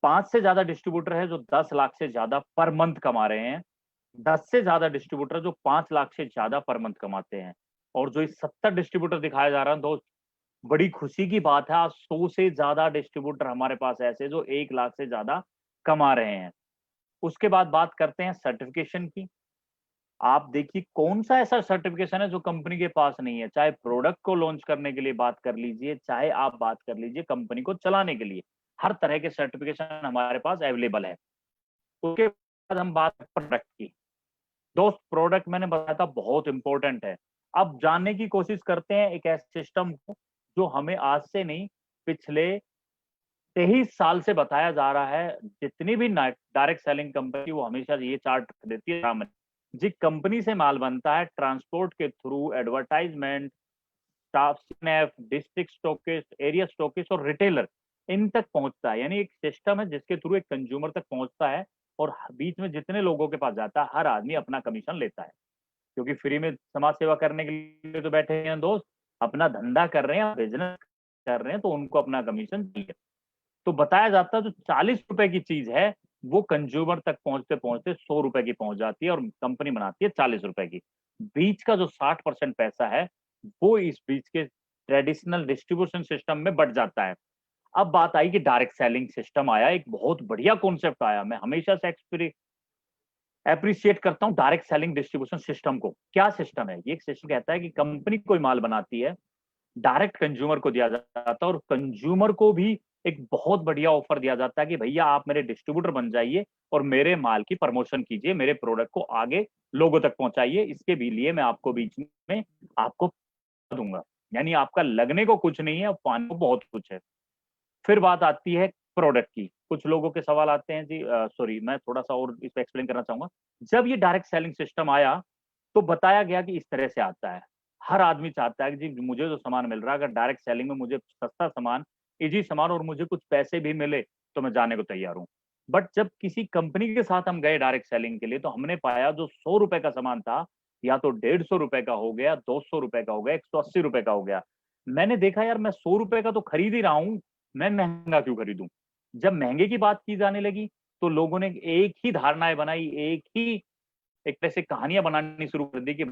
B: 5 से ज्यादा डिस्ट्रीब्यूटर है जो 10 लाख से ज्यादा पर मंथ कमा रहे हैं। 10 से ज्यादा डिस्ट्रीब्यूटर जो 5 लाख से ज्यादा पर मंथ कमाते हैं। और जो इस 70 डिस्ट्रीब्यूटर दिखाया जा रहा है, तो बड़ी खुशी की बात है, आज 100 से ज्यादा डिस्ट्रीब्यूटर हमारे पास ऐसे जो 1 लाख से ज्यादा कमा रहे हैं। उसके बाद बात करते हैं सर्टिफिकेशन की। आप देखिए कौन सा ऐसा सर्टिफिकेशन है जो कंपनी के पास नहीं है। चाहे प्रोडक्ट को लॉन्च करने के लिए बात कर लीजिए, चाहे आप बात कर लीजिए कंपनी को चलाने के लिए, हर तरह के सर्टिफिकेशन हमारे पास अवेलेबल है। उसके बाद हम बात प्रोडक्ट की। दोस्त प्रोडक्ट मैंने बताया था बहुत इंपॉर्टेंट है। अब जानने की कोशिश करते हैं एक ऐसे सिस्टम को जो हमें आज से नहीं, पिछले 23 साल से बताया जा रहा है। जितनी भी डायरेक्ट सेलिंग कंपनी, वो हमेशा ये चार्ट देती है, जी कंपनी से माल बनता है ट्रांसपोर्ट के through, advertisement, staff, snap, district stockist, area stockist और रिटेलर, इन तक पहुंचता है। यानी एक सिस्टम है जिसके थ्रू एक कंज्यूमर तक पहुंचता है, और बीच में जितने लोगों के पास जाता है हर आदमी अपना कमीशन लेता है, क्योंकि फ्री में समाज सेवा करने के लिए तो बैठे हैं दोस्त, अपना धंधा कर रहे हैं, बिजनेस कर रहे हैं, तो उनको अपना कमीशन चाहिए। तो बताया जाता है जो 40 रुपए की चीज है वो कंज्यूमर तक पहुंचते पहुंचते 100 रुपए की पहुंच जाती है और कंपनी बनाती है 40 रुपए की। बीच का जो 60% पैसा है वो इस बीच के ट्रेडिशनल डिस्ट्रीब्यूशन सिस्टम में बट जाता है। अब बात आई कि डायरेक्ट सेलिंग सिस्टम आया, एक बहुत बढ़िया कॉन्सेप्ट आया। मैं हमेशा से एप्रिशिएट करता हूँ डायरेक्ट सेलिंग डिस्ट्रीब्यूशन सिस्टम को। क्या सिस्टम है ये? एक सिस्टम कहता है कि कंपनी कोई माल बनाती है, डायरेक्ट कंज्यूमर को दिया जाता है और कंज्यूमर को भी एक बहुत बढ़िया ऑफर दिया जाता है कि भैया आप मेरे डिस्ट्रीब्यूटर बन जाइए और मेरे माल की प्रमोशन कीजिए, मेरे प्रोडक्ट को आगे लोगों तक पहुंचाइए, इसके भी लिए मैं आपको बीच में आपको दूंगा। यानी आपका लगने को कुछ नहीं है, पाने को बहुत कुछ है। फिर बात आती है प्रोडक्ट की। कुछ लोगों के सवाल आते हैं जी, सॉरी मैं थोड़ा सा और इस पे एक्सप्लेन करना चाहूंगा। जब ये डायरेक्ट सेलिंग सिस्टम आया तो बताया गया कि इस तरह से आता है। हर आदमी चाहता है कि जी मुझे जो सामान मिल रहा है, अगर डायरेक्ट सेलिंग में मुझे सस्ता सामान, इजी सामान और मुझे कुछ पैसे भी मिले तो मैं जाने को तैयार हूँ। बट जब किसी कंपनी के साथ हम गए डायरेक्ट सेलिंग के लिए तो हमने पाया जो 100 रुपए का सामान था या तो 150 रुपए का हो गया, 200 रुपए का हो गया, 180 रुपए का हो गया। मैंने देखा यार मैं 100 रुपए का तो खरीद ही रहा हूँ, मैं महंगा क्यों खरीदूं? जब महंगे की बात की जाने लगी तो लोगों ने एक ही धारणाएं बनाई, एक ही एक तरह से कहानियां बनानी शुरू कर दी कि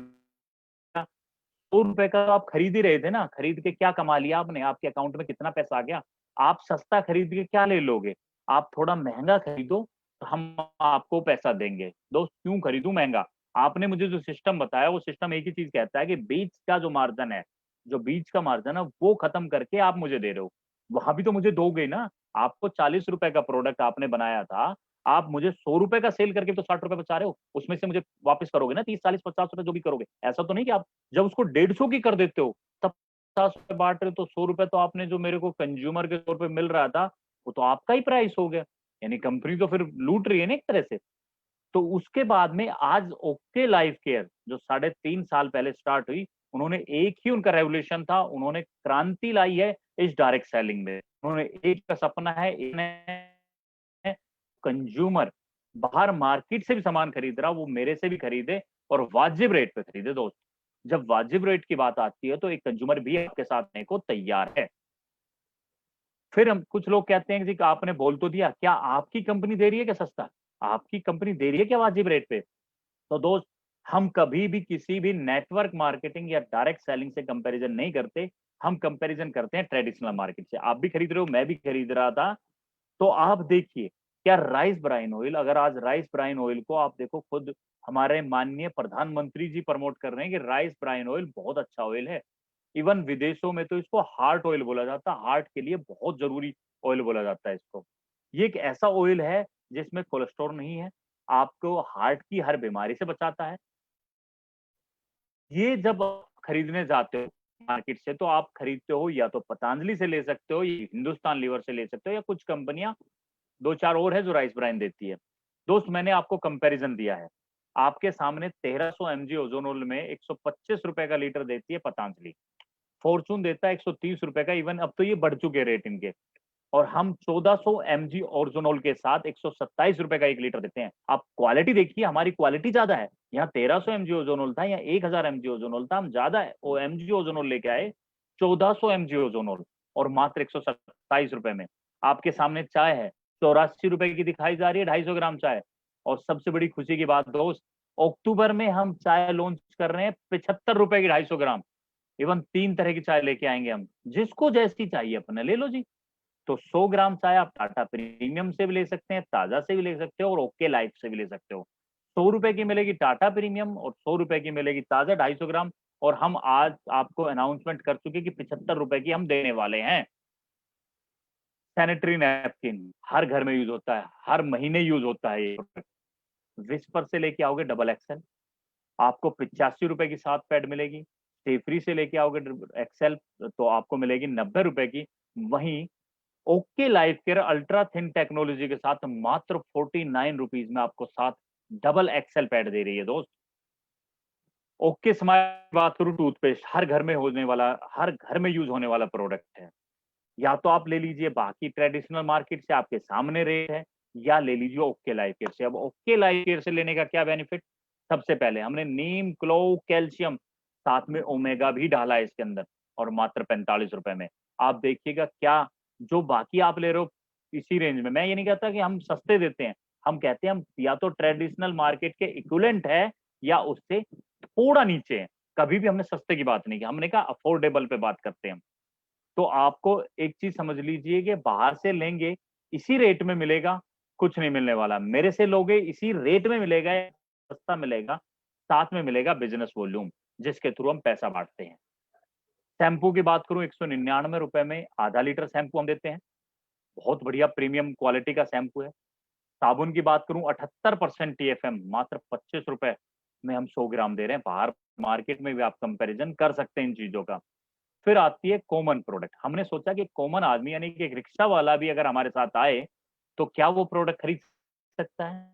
B: 100 रुपए का तो आप खरीद ही रहे थे ना, खरीद के क्या कमा लिया आपने? आपके अकाउंट में कितना पैसा आ गया? आप सस्ता खरीद के क्या ले लोगे? आप थोड़ा महंगा खरीदो, तो हम आपको पैसा देंगे। दोस्त क्यों खरीदूं महंगा? आपने मुझे जो सिस्टम बताया वो सिस्टम एक ही चीज कहता है कि बीच का जो मार्जिन है, जो बीच का मार्जिन है वो खत्म करके आप मुझे दे रहे हो। वहां भी तो मुझे दोगे ना। आपको 40 रुपए का प्रोडक्ट आपने बनाया था, आप मुझे 100 रुपए का सेल करके तो 60 रुपए बचा रहे हो, उसमें से मुझे वापस करोगे ना 30 40 50 रुपए जो भी करोगे। ऐसा तो नहीं कि आप जब उसको 150 की कर देते हो तब 50 रुपए बांट रहे हो, तो 100 रुपए तो आपने जो मेरे को कंज्यूमर के तौर पे मिल रहा था वो तो आपका ही प्राइस हो गया। यानी कंपनी तो फिर लूट रही है ना एक तरह से। तो उसके बाद में आज ओके लाइफ केयर जो 3.5 साल पहले स्टार्ट हुई, उन्होंने एक ही उनका रेवोल्यूशन था, उन्होंने क्रांति लाई है इस डायरेक्ट सेलिंग में। उन्होंने एक का सपना है, कंज्यूमर बाहर मार्केट से भी सामान खरीद रहा वो मेरे से भी खरीदे और वाजिब रेट पे खरीदे। दोस्त जब वाजिब रेट की बात आती है तो एक कंज्यूमर भी आपके साथ आने को तैयार है। फिर हम कुछ लोग कहते हैं कि जी आपने बोल तो दिया, क्या आपकी कंपनी दे रही है क्या सस्ता? आपकी कंपनी दे रही है क्या वाजिब रेट पे? तो दोस्त हम कभी भी किसी भी नेटवर्क मार्केटिंग या डायरेक्ट सेलिंग से कंपैरिजन नहीं करते। हम कंपैरिजन करते हैं ट्रेडिशनल मार्केट से। आप भी खरीद रहे हो, मैं भी खरीद रहा था। तो आप देखिए क्या राइस ब्राइन ऑयल, अगर आज राइस ब्राइन ऑयल को आप देखो, खुद हमारे माननीय प्रधानमंत्री जी प्रमोट कर रहे हैं कि राइस ब्राइन ऑयल बहुत अच्छा ऑयल है। इवन विदेशों में तो इसको हार्ट ऑयल बोला जाता है, हार्ट के लिए बहुत जरूरी ऑयल बोला जाता है इसको। ये एक ऐसा ऑयल है जिसमें कोलेस्ट्रॉल नहीं है, आपको हार्ट की हर बीमारी से बचाता है। ये जब आप खरीदने जाते हो मार्केट से तो आप खरीदते हो या तो पतंजलि से ले सकते हो, या हिंदुस्तान लीवर से ले सकते हो, या कुछ कंपनियां दो चार और है जो राइस ब्राइन देती है। दोस्त मैंने आपको कंपैरिजन दिया है, आपके सामने 1300 mg ओजोनोल में 125 रुपए का लीटर देती है पतंजलि, फॉर्चून देता है 130 रुपए का, इवन अब तो ये बढ़ चुके रेट इनके। और हम 1400 mg ओर्जोनोल के साथ 127 रुपए का 1 लीटर देते हैं। आप क्वालिटी देखिए, हमारी क्वालिटी ज्यादा है। यहाँ 1300 mg ओजोनोल था, यहाँ 1000 mg ओजोनोल था, हम ज्यादा है वो mg ओजोनोल लेके आए 1400 mg ओजोनोल और मात्र 127 रुपए में। आपके सामने चाय है 84 रुपए की दिखाई जा रही है 250 ग्राम चाय। और सबसे बड़ी खुशी की बात दोस्त, अक्टूबर में हम चाय लॉन्च कर रहे हैं 75 रुपए की 250 ग्राम। इवन 3 तरह की चाय लेके आएंगे हम, जिसको जैसी चाहिए अपने ले लो जी। तो 100 ग्राम चाय आप टाटा प्रीमियम से भी ले सकते हैं, ताजा से भी ले सकते हो और ओके लाइफ से भी ले सकते हो। 100 रुपए की मिलेगी टाटा प्रीमियम और 100 रुपए की मिलेगी ताजा 250 ग्राम। और हम आज आपको अनाउंसमेंट कर चुके कि 75 रुपए की हम देने वाले हैं। सैनिटरी नैपकिन हर घर में यूज होता है, हर महीने यूज होता है ये प्रोडक्ट। विस्पर से लेके आओगे डबल एक्सएल, आपको 85 रुपए की 7 पैड मिलेगी। सेफ्री से लेके आओगे एक्सएल तो आपको मिलेगी 90 रुपए की। वहीं okay life care ultra thin technology के साथ मात्र 49 रुपीज में आपको 7 डबल एक्सएल पैड दे रही है दोस्त। ओके स्माइल बात करूं, टूथपेस्ट हर घर में होने वाला, हर घर में यूज होने वाला प्रोडक्ट है। या तो आप ले लीजिए बाकी ट्रेडिशनल मार्केट से, आपके सामने रेट है, या ले लीजिए ओके लाइफ केयर से। अब ओके लाइफ केयर से लेने का क्या बेनिफिट? सबसे पहले हमने नीम, क्लो, कैल्शियम, साथ में ओमेगा भी डाला है इसके अंदर और मात्र 45 रुपए में। आप देखिएगा क्या जो बाकी आप ले रहे हो इसी रेंज में। मैं ये नहीं कहता कि हम सस्ते देते हैं, हम कहते हैं हम या तो ट्रेडिशनल मार्केट के इक्विवेलेंट है या उससे थोड़ा नीचे है। कभी भी हमने सस्ते की बात नहीं की, हमने कहा अफोर्डेबल पे बात करते हैं हम। तो आपको एक चीज समझ लीजिए कि बाहर से लेंगे इसी रेट में मिलेगा, कुछ नहीं मिलने वाला। मेरे से लोगे इसी रेट में मिलेगा, सस्ता मिलेगा, साथ में मिलेगा बिजनेस वॉल्यूम जिसके थ्रू हम पैसा बांटते हैं। शैम्पू की बात करूं, 199 रुपए में आधा लीटर शैम्पू हम देते हैं। बहुत बढ़िया प्रीमियम क्वालिटी का शैम्पू है। साबुन की बात करूं, 78% टीएफएम, मात्र 25 रुपए में हम 100 ग्राम दे रहे हैं। बाहर मार्केट में भी आप कंपैरिजन कर सकते हैं इन चीजों का। फिर आती है कॉमन प्रोडक्ट। हमने सोचा कि कॉमन आदमी यानी कि एक रिक्शा वाला भी अगर हमारे साथ आए तो क्या वो प्रोडक्ट खरीद सकता है।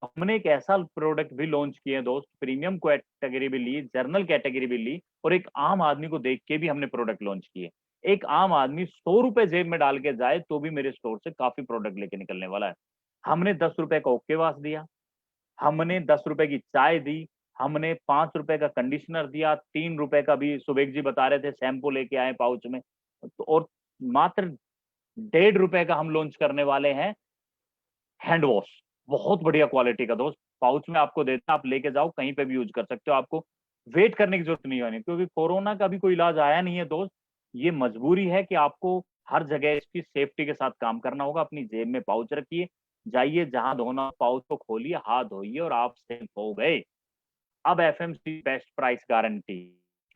B: हमने एक ऐसा प्रोडक्ट भी लॉन्च किया दोस्त, प्रीमियम कैटेगरी भी ली, जर्नल कैटेगरी भी ली, और एक आम आदमी को देख के भी हमने प्रोडक्ट लॉन्च किए। एक आम आदमी 100 रुपए जेब में डाल के जाए तो भी मेरे स्टोर से काफी प्रोडक्ट लेके निकलने वाला है। हमने 10 रुपए का ओके वाश दिया, हमने 10 रुपए की चाय दी, हमने 5 रुपए का कंडीशनर दिया, 3 रुपए का भी सुबेग जी बता रहे थे शैम्पू लेके आए पाउच में, और मात्र 1.5 रुपए का हम लॉन्च करने वाले हैं हैंड वॉश। बहुत बढ़िया क्वालिटी का दोस्त, पाउच में आपको देता, आप लेके जाओ कहीं पे भी यूज कर सकते हो, आपको वेट करने की जरूरत नहीं होनी, क्योंकि कोरोना का भी कोई इलाज आया नहीं है दोस्त। ये मजबूरी है कि आपको हर जगह इसकी सेफ्टी के साथ काम करना होगा। अपनी जेब में पाउच रखिए, जाइए जहां धोना पाउच को खोलिए, हाथ धोइए और आप सेफ हो गए। अब एफएमसी बेस्ट प्राइस गारंटी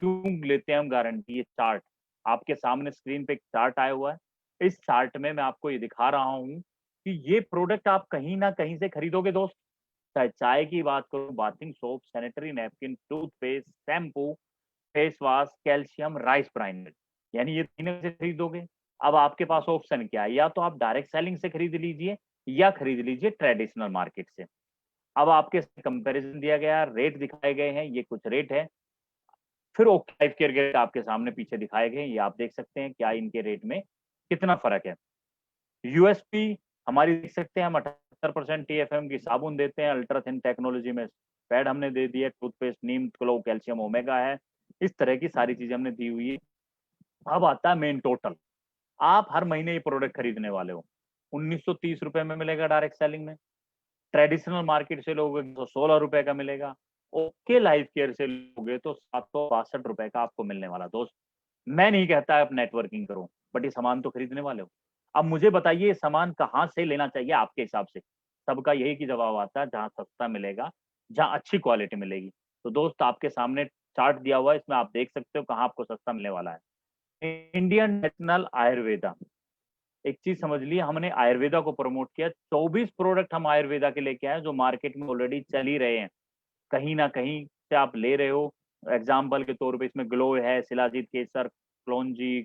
B: क्यों लेते हैं हम गारंटी? ये चार्ट आपके सामने स्क्रीन पे एक चार्ट आया हुआ है। इस चार्ट में मैं आपको ये दिखा रहा हूं कि ये प्रोडक्ट आप कहीं ना कहीं से खरीदोगे दोस्त। चाहे चाय की बात करूं, bathing soap, sanitary napkin, toothpaste, shampoo, face wash, calcium, rice primer, यानी ये तीनों से खरीदोगे। अब आपके पास ऑप्शन क्या है, या तो आप डायरेक्ट सेलिंग से खरीद लीजिए या खरीद लीजिए ट्रेडिशनल मार्केट से। अब आपके कंपैरिजन दिया गया, रेट दिखाए गए हैं, ये कुछ रेट है। फिर ओके लाइफ केयर के रेट आपके सामने पीछे दिखाए गए हैं, ये आप देख सकते हैं क्या इनके रेट में कितना फर्क है। यूएसपी हमारी देख सकते हैं, हम 78% टीएफएम की साबुन देते हैं, अल्ट्रा थिन टेक्नोलॉजी में पैड हमने दे दिया, टूथपेस्ट नीम क्लो कैल्शियम ओमेगा है, इस तरह की सारी चीजें हमने दी हुई है। अब आता है मेन टोटल। आप हर महीने ये प्रोडक्ट खरीदने वाले हो, 1930 रुपए में मिलेगा डायरेक्ट सेलिंग में। ट्रेडिशनल मार्केट से लोगे तो 16 रुपए का मिलेगा। ओके लाइफ केयर से लोगे तो 762 रुपए का आपको मिलने वाला दोस्त। मैं नहीं कहता आप नेटवर्किंग करो, बट ये सामान तो खरीदने वाले हो। अब मुझे बताइए ये सामान कहाँ से लेना चाहिए आपके हिसाब से? सबका यही की जवाब आता है, जहाँ सस्ता मिलेगा, जहाँ अच्छी क्वालिटी मिलेगी। तो दोस्त आपके सामने चार्ट दिया हुआ है, इसमें आप देख सकते हो कहाँ आपको सस्ता मिलने वाला है। इंडियन नेशनल आयुर्वेदा, एक चीज समझ लिए, हमने आयुर्वेदा को प्रमोट किया। 24 प्रोडक्ट हम आयुर्वेदा के लेके आए जो मार्केट में ऑलरेडी चल ही रहे हैं, कहीं ना कहीं से आप ले रहे हो। एग्जाम्पल के तौर पे इसमें ग्लो है, शिलाजीत केसर, क्लोंजी,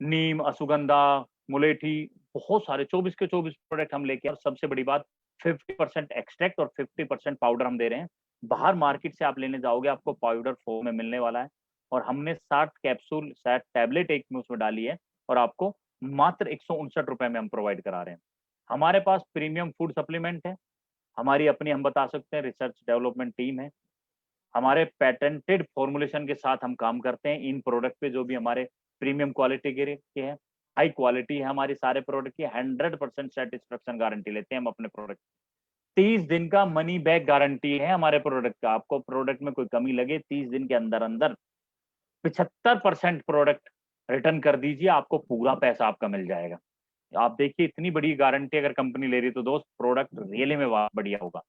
B: नीम, अश्वगंधा, मुलेठी, बहुत सारे 24 के 24 प्रोडक्ट हम लेके, और सबसे बड़ी बात 50% एक्सट्रैक्ट और 50% पाउडर हम दे रहे हैं। बाहर मार्केट से आप लेने जाओगे आपको पाउडर फॉर्म में मिलने वाला है, और हमने 60 कैप्सूल 60 टैबलेट एक में उसमें डाली है, और आपको मात्र 159 रुपए में हम प्रोवाइड करा रहे हैं। हमारे पास प्रीमियम फूड सप्लीमेंट है, हमारी अपनी हम बता सकते हैं रिसर्च डेवलपमेंट टीम है, हमारे पेटेंटेड फॉर्मुलेशन के साथ हम काम करते हैं इन प्रोडक्ट पे, जो भी हमारे प्रीमियम क्वालिटी के हैं, हाई क्वालिटी है हमारी सारे प्रोडक्ट की, 100% सेटिस्फेक्शन गारंटी लेते हैं हम अपने प्रोडक्ट। 30 दिन का मनी बैक गारंटी है हमारे प्रोडक्ट का। आपको प्रोडक्ट में कोई कमी लगे 30 दिन के अंदर अंदर 75% प्रोडक्ट रिटर्न कर दीजिए, आपको पूरा पैसा आपका मिल जाएगा। आप देखिए इतनी बड़ी गारंटी अगर कंपनी ले रही तो दोस्त प्रोडक्ट रियली में बढ़िया होगा।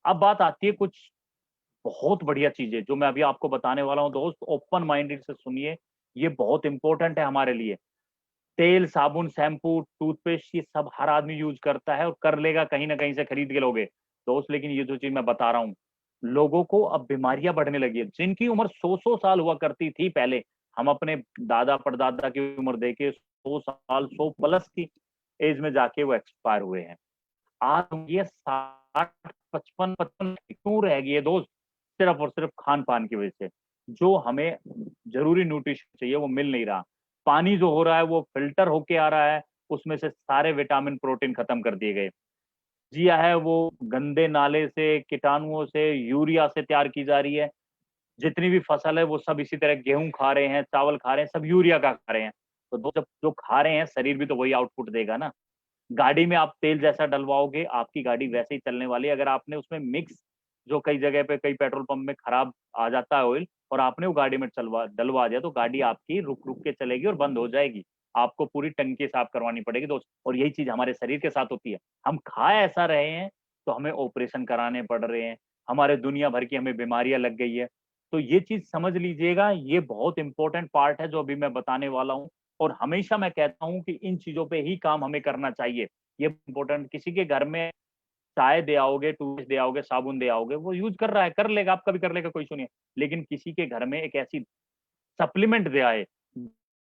B: अब बात आती है कुछ बहुत बढ़िया चीजें जो मैं अभी आपको बताने वाला हूँ दोस्त, ओपन माइंडेड से सुनिए, ये बहुत इंपॉर्टेंट है हमारे लिए। तेल, साबुन, शैम्पू, टूथपेस्ट, ये सब हर आदमी यूज करता है और कर लेगा, कहीं ना कहीं से खरीद के लोगे दोस्त। लेकिन ये जो चीज मैं बता रहा हूँ, लोगों को अब बीमारियां बढ़ने लगी है। जिनकी उम्र 100 साल हुआ करती थी पहले, हम अपने दादा परदादा की उम्र देखे 100 साल, 100 प्लस की एज में जाके वो एक्सपायर हुए हैं। आज ये 60, 55 क्यों रह गई है दोस्त? सिर्फ और सिर्फ खान पान की वजह से। जो हमें जरूरी न्यूट्रिशन चाहिए वो मिल नहीं रहा। पानी जो हो रहा है वो फिल्टर होके आ रहा है, उसमें से सारे विटामिन प्रोटीन खत्म कर दिए गए। जिया है वो गंदे नाले से, कीटाणुओं से, यूरिया से तैयार की जा रही है। जितनी भी फसल है वो सब इसी तरह, गेहूं खा रहे हैं, चावल खा रहे हैं, सब यूरिया का खा रहे हैं। तो जब जो खा रहे हैं शरीर भी तो वही आउटपुट देगा ना। गाड़ी में आप तेल जैसा डलवाओगे, आपकी गाड़ी वैसे ही चलने वाली है। अगर आपने उसमें मिक्स, जो कई जगह पे कई पेट्रोल पंप में खराब आ जाता है ऑयल, और आपने वो गाड़ी में डलवा दिया, तो गाड़ी आपकी रुक रुक के चलेगी और बंद हो जाएगी। आपको पूरी टंकी साफ करवानी पड़ेगी दोस्त। और यही चीज हमारे शरीर के साथ होती है। हम खा ऐसा रहे हैं तो हमें ऑपरेशन कराने पड़ रहे हैं, हमारे दुनिया भर की हमें बीमारियां लग गई है। तो ये चीज समझ लीजिएगा, ये बहुत इंपॉर्टेंट पार्ट है जो अभी मैं बताने वाला हूँ। और हमेशा मैं कहता हूँ कि इन चीजों पे ही काम हमें करना चाहिए। ये इंपॉर्टेंट, किसी के घर में चाय दे आओगे, टूथपेस्ट दे आओगे, साबुन दे आओगे, वो यूज कर रहा है, कर लेगा, आपका भी कर लेगा, कोई इशू नहीं है। लेकिन किसी के घर में एक ऐसी सप्लीमेंट दे आए,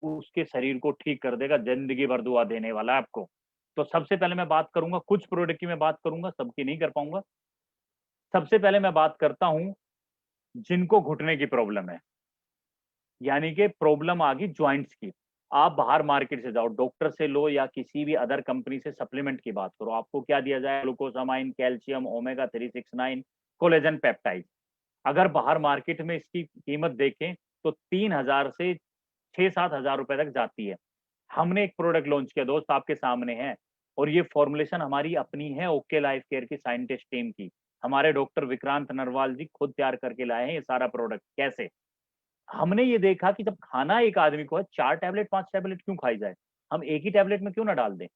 B: उसके शरीर को ठीक कर देगा, जिंदगी भर दुआ देने वाला है आपको। तो सबसे पहले मैं बात करूंगा, कुछ प्रोडक्ट की मैं बात करूंगा, सबकी नहीं कर पाऊंगा। सबसे पहले मैं बात करता हूं जिनको घुटने की प्रॉब्लम है, यानी कि प्रॉब्लम आ गई ज्वाइंट्स की। आप बाहर मार्केट से जाओ, डॉक्टर से लो या किसी भी अदर कंपनी से सप्लीमेंट की बात करो, आपको क्या दिया जाए? Glucosamine, calcium, omega 369, collagen peptide. अगर बाहर मार्केट में इसकी कीमत देखें तो 3,000 से 6-7 हजार रुपए तक जाती है। हमने एक प्रोडक्ट लॉन्च किया दोस्त, आपके सामने है। और ये फॉर्मुलेशन हमारी अपनी है, ओके लाइफ केयर की साइंटिस्ट टीम की। हमारे डॉक्टर विक्रांत नरवाल जी खुद तैयार करके लाए हैं ये सारा प्रोडक्ट। कैसे? हमने ये देखा कि जब खाना एक आदमी को है, 4 टैबलेट 5 टैबलेट क्यों खाई जाए? हम एक ही टैबलेट में क्यों ना डाल दें?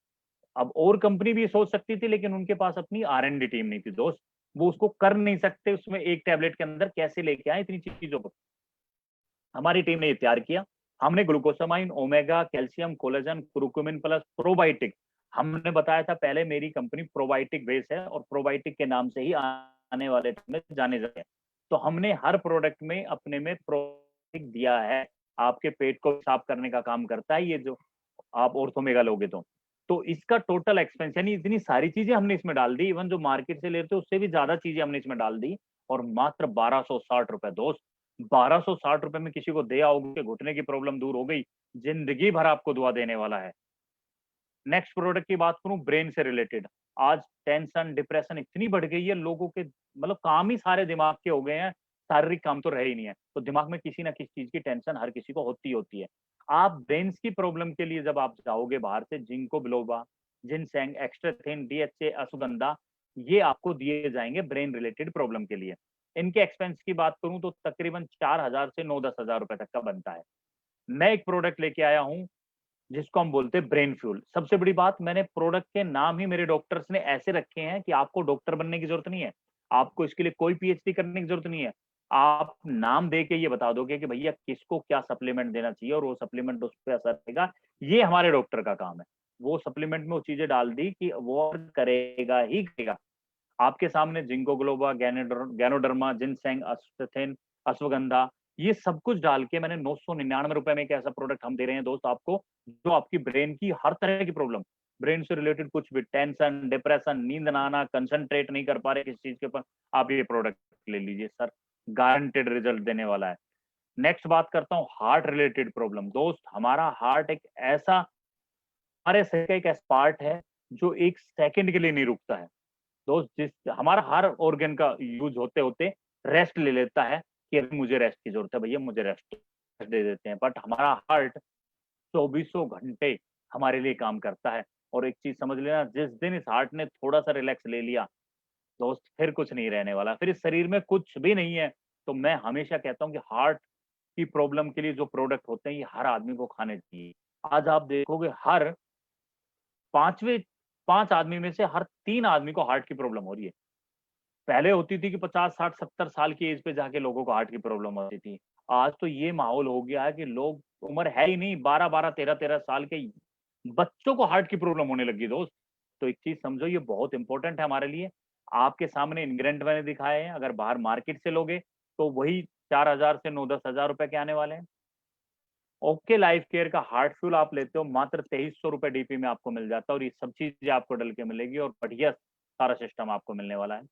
B: अब और कंपनी भी सोच सकती थी, लेकिन उनके पास अपनी R&D टीम नहीं थी दोस्त। वो उसको कर नहीं सकते, उसमें एक टैबलेट के अंदर कैसे लेके आए इतनी चीजों को। हमारी टीम ने ये तैयार किया। हमने glucosamine, omega, calcium, collagen, curcumin plus probiotic. हमने बताया था पहले मेरी कंपनी प्रोबायोटिक बेस है, और प्रोबायोटिक के नाम से ही आने वाले टाइम में जाने जाते हैं। तो हमने हर प्रोडक्ट में अपने में प्रोबायोटिक दिया है। आपके पेट को साफ करने का काम करता है ये, जो आप ऑर्थोमेगा लोगे तो इसका टोटल एक्सपेंस, यानी इतनी सारी चीजें हमने इसमें डाल दी, इवन जो मार्केट से लेते उससे भी ज्यादा चीजें हमने इसमें डाल दी। और मात्र 1260 रुपए दोस्त। 1260 रुपए में किसी को दे आओगे, घुटने की प्रॉब्लम दूर हो गई, जिंदगी भर आपको दुआ देने वाला है। नेक्स्ट प्रोडक्ट की बात करूं, ब्रेन से रिलेटेड। आज टेंशन डिप्रेशन इतनी बढ़ गई है लोगों के, मतलब काम ही सारे दिमाग के हो गए हैं, शारीरिक काम तो रह ही नहीं है। तो दिमाग में किसी ना किसी चीज की टेंशन हर किसी को होती होती है। आप ब्रेन की प्रॉब्लम के लिए जब आप जाओगे बाहर से, जिंको बिलोबा, जिनसेंग, एक्स्ट्राथिन, DHA, अश्वगंधा, ये आपको दिए जाएंगे ब्रेन रिलेटेड प्रॉब्लम के लिए। इनके एक्सपेंस की बात करूं तो तकरीबन 4,000 से 9-10 हजार रुपए तक का बनता है। मैं एक प्रोडक्ट लेके आया हूं जिसको हम बोलते हैं ब्रेन फ्यूल। सबसे बड़ी बात, मैंने प्रोडक्ट के नाम ही मेरे डॉक्टर्स ने ऐसे रखे हैं कि आपको डॉक्टर बनने की जरूरत नहीं है, आपको इसके लिए कोई PhD करने की जरूरत नहीं है। आप नाम दे के ये बता दोगे कि भैया किसको क्या सप्लीमेंट देना चाहिए, और वो सप्लीमेंट उस पर असर करेगा। ये हमारे डॉक्टर का काम है। वो सप्लीमेंट में वो चीजें डाल दी कि वो करेगा ही करेगा। आपके सामने ginkgo Globba, ganoderma, ginseng, अश्वथिन, ashwagandha, ये सब कुछ डाल के मैंने 999 रुपए में एक ऐसा प्रोडक्ट हम दे रहे हैं दोस्त आपको, जो आपकी ब्रेन की हर तरह की प्रॉब्लम, ब्रेन से रिलेटेड कुछ भी, टेंशन, डिप्रेशन, नींद ना आना, कंसंट्रेट नहीं कर पा रहे किसी चीज के ऊपर, आप ये प्रोडक्ट ले लीजिए सर, गारंटेड रिजल्ट देने वाला है। नेक्स्ट बात करता हूँ हार्ट रिलेटेड प्रॉब्लम। दोस्त, हमारा हार्ट एक ऐसा, हमारे शरीर का एक ऐसा पार्ट है जो एक सेकंड के लिए नहीं रुकता है दोस्त। जिस हमारा हर ऑर्गन का यूज होते होते रेस्ट ले लेता है कि अभी मुझे रेस्ट की जरूरत है, भैया मुझे रेस्ट दे देते हैं। बट हमारा हार्ट चौबीसों घंटे हमारे लिए काम करता है। और एक चीज समझ लेना, जिस दिन इस हार्ट ने थोड़ा सा रिलैक्स ले लिया दोस्त, फिर कुछ नहीं रहने वाला, फिर इस शरीर में कुछ भी नहीं है। तो मैं हमेशा कहता हूँ कि हार्ट की प्रॉब्लम के लिए जो प्रोडक्ट होते हैं ये हर आदमी को खाने चाहिए। आज आप देखोगे हर पांचवे 5 आदमी में से हर 3 आदमी को हार्ट की प्रॉब्लम हो रही है। पहले होती थी कि 50 60 70 साल की एज पे जाके लोगों को हार्ट की प्रॉब्लम होती थी। आज तो ये माहौल हो गया है कि लोग, उम्र है ही नहीं, 12 12 13 13 साल के बच्चों को हार्ट की प्रॉब्लम होने लगी दोस्त। तो एक चीज समझो, ये बहुत इंपॉर्टेंट है हमारे लिए। आपके सामने इंग्रेडिएंट मैंने दिखाए हैं, अगर बाहर मार्केट से लोगे तो वही 4,000 से 9-10 हजार रुपए के आने वाले हैं। ओके लाइफ केयर का हार्ट फ्यूल आप लेते हो मात्र 2300 रुपए DP में आपको मिल जाता है, और ये सब चीजें आपको डल के मिलेगी, और बढ़िया सारा सिस्टम आपको मिलने वाला है।